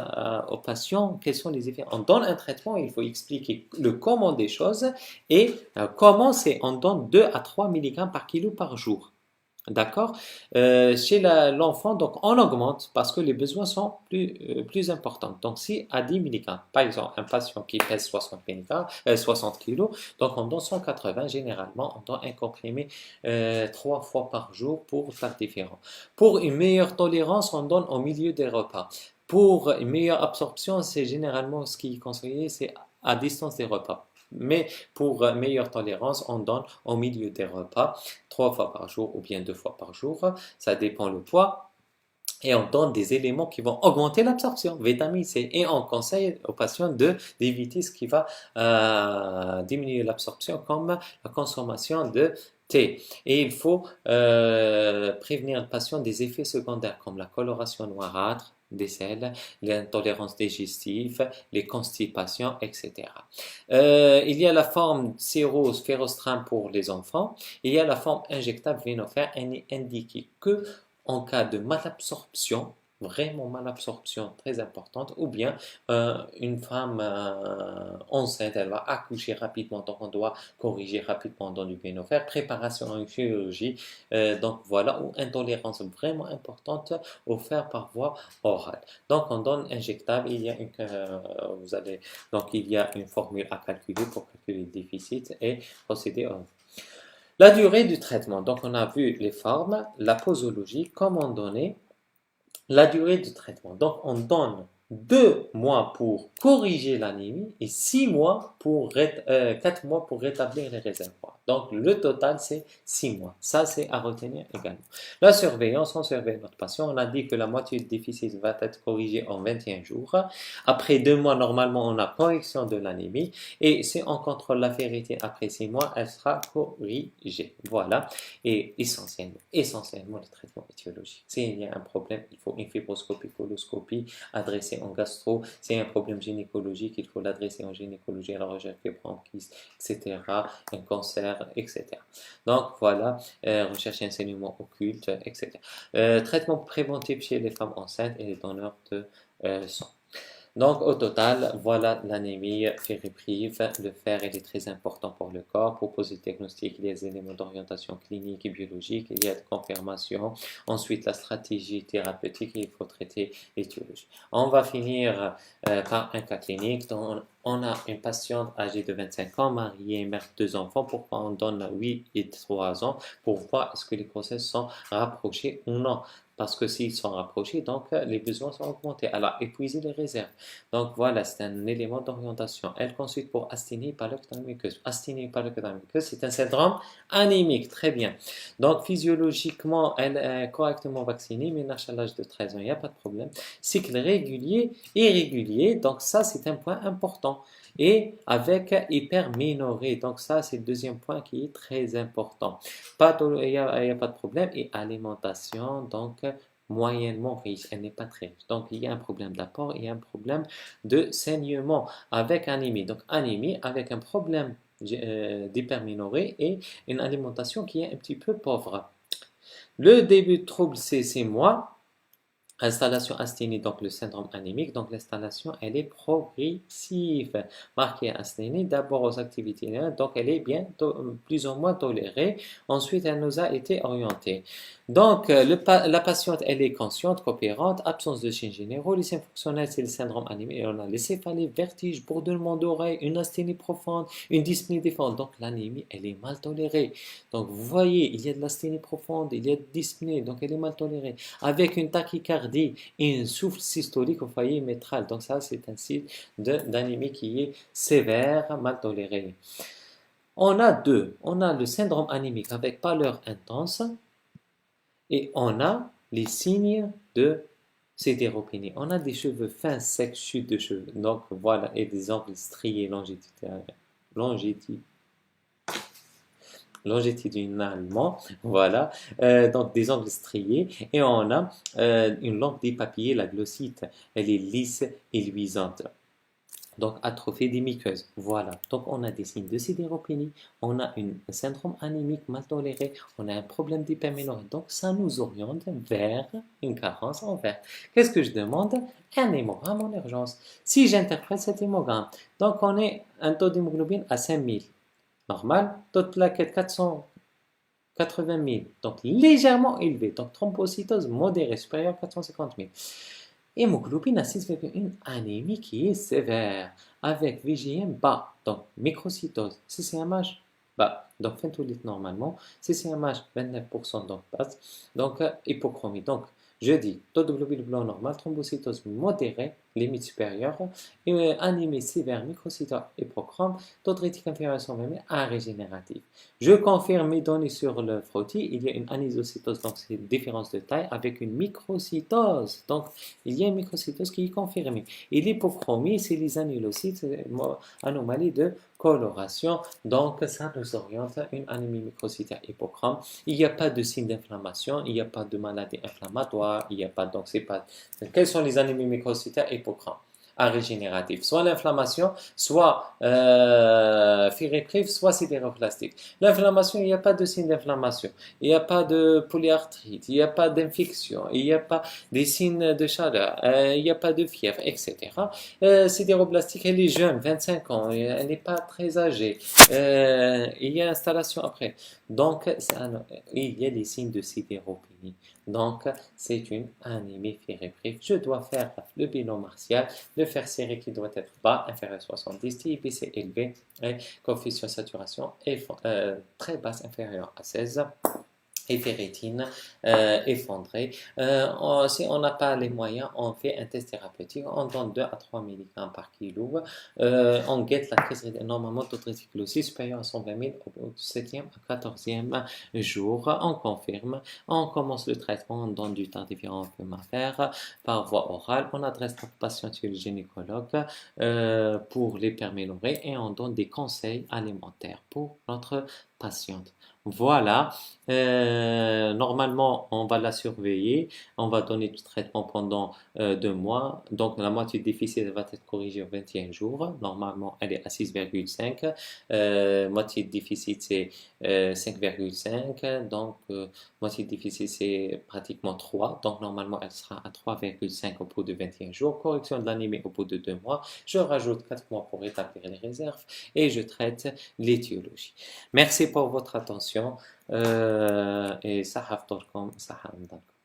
aux patients quels sont les effets. On donne un traitement, il faut expliquer le comment des choses et comment c'est, on donne 2 à 3 mg par kilo par jour. D'accord. Chez l'enfant, donc on augmente parce que les besoins sont plus importants. Donc si à 10 mg, par exemple, un patient qui pèse 60 kg, donc on donne 180 généralement, on donne un comprimé 3 fois par jour pour faire différent. Pour une meilleure tolérance, on donne au milieu des repas. Pour une meilleure absorption, c'est généralement ce qui est conseillé, c'est à distance des repas. Mais pour meilleure tolérance, on donne au milieu des repas 3 fois par jour ou bien 2 fois par jour. Ça dépend le poids. Et on donne des éléments qui vont augmenter l'absorption, vitamine C. Et on conseille aux patients d'éviter ce qui va diminuer l'absorption, comme la consommation de thé. Et il faut prévenir le patient des effets secondaires, comme la coloration noirâtre des selles, l'intolérance digestive, les constipations, etc. Il y a la forme sérose ferrostram pour les enfants. Il y a la forme injectable Venofer indiquée que en cas de malabsorption, vraiment malabsorption très importante, ou bien une femme enceinte, elle va accoucher rapidement, donc on doit corriger rapidement dans du Venofer, préparation à une chirurgie, donc voilà, ou intolérance vraiment importante au fer par voie orale. Donc on donne injectable, il y a une formule à calculer pour calculer le déficit et procéder au la durée du traitement. Donc, on a vu les formes, la posologie, comment donner la durée du traitement. Donc, on donne 2 mois pour corriger l'anémie et 4 mois pour rétablir les réservoirs. Donc, le total, c'est 6 mois. Ça, c'est à retenir également. La surveillance, on surveille notre patient. On a dit que la moitié du déficit va être corrigée en 21 jours. Après 2 mois, normalement, on a correction de l'anémie. Et si on contrôle la ferrité après 6 mois, elle sera corrigée. Voilà. Et essentiellement le traitement étiologique. S'il y a un problème, il faut une fibroscopie, coloscopie, adresser en gastro. S'il y a un problème gynécologique, il faut l'adresser en gynécologie à la recherche de bronchitis, etc. Un cancer, etc. Donc voilà, recherche et enseignement occulte, etc. Traitement préventif chez les femmes enceintes et les donneurs de sang. Donc, au total, voilà l'anémie ferriprive. Le fer, il est très important pour le corps. Pour poser le diagnostic, il y a des éléments d'orientation clinique et biologique. Il y a de confirmation. Ensuite, la stratégie thérapeutique, il faut traiter l'étiologie. On va finir par un cas clinique. Donc, on a une patiente âgée de 25 ans, mariée, mère de 2 enfants. Pourquoi on donne 8 et 3 ans pour voir est-ce que les grossesses sont rapprochées ou non. Parce que s'ils sont rapprochés, donc les besoins sont augmentés. Alors, épuiser les réserves. Donc voilà, c'est un élément d'orientation. Elle consulte pour asthénie paludoctalamicus. Asthénie paludoctalamicus, c'est un syndrome anémique. Très bien. Donc physiologiquement, elle est correctement vaccinée, mais à l'âge de 13 ans, il n'y a pas de problème. Cycle régulier, irrégulier. Donc ça, c'est un point important. Et avec hyperménorrhée. Donc ça, c'est le deuxième point qui est très important. Il n'y a pas de problème. Et alimentation, donc moyennement riche, elle n'est pas très riche. Donc il y a un problème d'apport, il y a un problème de saignement avec anémie. Donc anémie avec un problème d'hyperménorrhée et une alimentation qui est un petit peu pauvre. Le début de trouble, c'est 6 mois. Installation asthénie, donc le syndrome anémique. Donc l'installation, elle est progressive. Marquée asthénie, d'abord aux activités, donc elle est bien plus ou moins tolérée. Ensuite, elle nous a été orientée. Donc la patiente, elle est consciente, coopérante, absence de signes généraux. Les signes fonctionnels, c'est le syndrome anémique. On a les céphalées, vertiges, bourdonnement d'oreille, une asthénie profonde, une dyspnée déformante. Donc l'anémie, elle est mal tolérée. Donc vous voyez, il y a de l'asthénie profonde, il y a de dyspnée, donc elle est mal tolérée. Avec une tachycardie et un souffle systolique au foyer métral. Donc ça, c'est un signe d'anémie qui est sévère, mal toléré. On a deux. On a le syndrome anémique avec pâleur intense et on a les signes de sidéropénie. On a des cheveux fins, secs, chute de cheveux. Donc voilà, et des angles striés longitudinalement, voilà, donc des angles striés, et on a une langue dépapillée, la glossite, elle est lisse et luisante. Donc, atrophie des muqueuses. Voilà. Donc, on a des signes de sidéropénie, on a un syndrome anémique mal toléré, on a un problème d'hyperménorrhée. Donc, ça nous oriente vers une carence en fer. Qu'est-ce que je demande? Un hémogramme en urgence. Si j'interprète cet hémogramme, donc on est un taux d'hémoglobine à 5000. Normal, taux de plaquettes 480 000, donc légèrement élevé, donc thrombocytose modérée, supérieure à 450 000. Hémoglobine à 6,1, anémie qui est sévère, avec VGM bas, donc microcytose, CCMH bas, donc phénylite normalement, CCMH 29%, donc basse, donc hypochromie. Donc je dis taux de globules blancs normal, thrombocytose modérée, limite supérieure, et anémie sévère, microcyte hypochrome, taux de rétique inférieur à 120 000, A régénératif. Je confirme mes données sur le frottis, il y a une anisocytose, donc c'est une différence de taille, avec une microcytose. Donc, il y a une microcytose qui est confirmée. Et l'hypochromie, c'est les annulocytes, c'est une anomalie de coloration. Donc, ça nous oriente à une anémie microcytaire hypochrome. Il n'y a pas de signe d'inflammation, il n'y a pas de maladie inflammatoire, il n'y a pas, donc c'est pas. Quelles sont les anémies microcytaires hypochromes? À régénératif, soit l'inflammation, soit féréprif, soit sidéroblastique. L'inflammation, il n'y a pas de signe d'inflammation, il n'y a pas de polyarthrite, il n'y a pas d'infection, il n'y a pas des signes de chaleur, il n'y a pas de fièvre, etc. Sidéroblastique, elle est jeune, 25 ans, elle n'est pas très âgée. Il y a installation après. Donc, il y a des signes de sidéropénie. Donc, c'est une anémie féréprif. Je dois faire le bilan martial, le fer serré qui doit être bas, inférieur à 70, TIPC élevé, et coefficient de saturation très basse, inférieur à 16. Et ferritine effondrée. Si on n'a pas les moyens, on fait un test thérapeutique, on donne 2 à 3 mg par kilo. On guette la crise, normalement, taux de réticulocyte supérieur à 120 000 au 7e à 14e jour. On confirme, on commence le traitement, on donne du tardivirant faire par voie orale. On adresse notre patient chez le gynécologue pour l'hypermélorrhée et on donne des conseils alimentaires pour notre patiente. Voilà. Normalement, on va la surveiller, on va donner du traitement pendant 2 mois. Donc, la moitié de déficit va être corrigée en 21 jours. Normalement, elle est à 6,5. Moitié de déficit, c'est 5,5. Donc, moitié de déficit, c'est pratiquement 3. Donc, normalement, elle sera à 3,5 au bout de 21 jours. Correction de l'anémie au bout de 2 mois. Je rajoute 4 mois pour rétablir les réserves et je traite l'étiologie. Merci pour votre attention et صحة فطوركم صحة رمضانكم.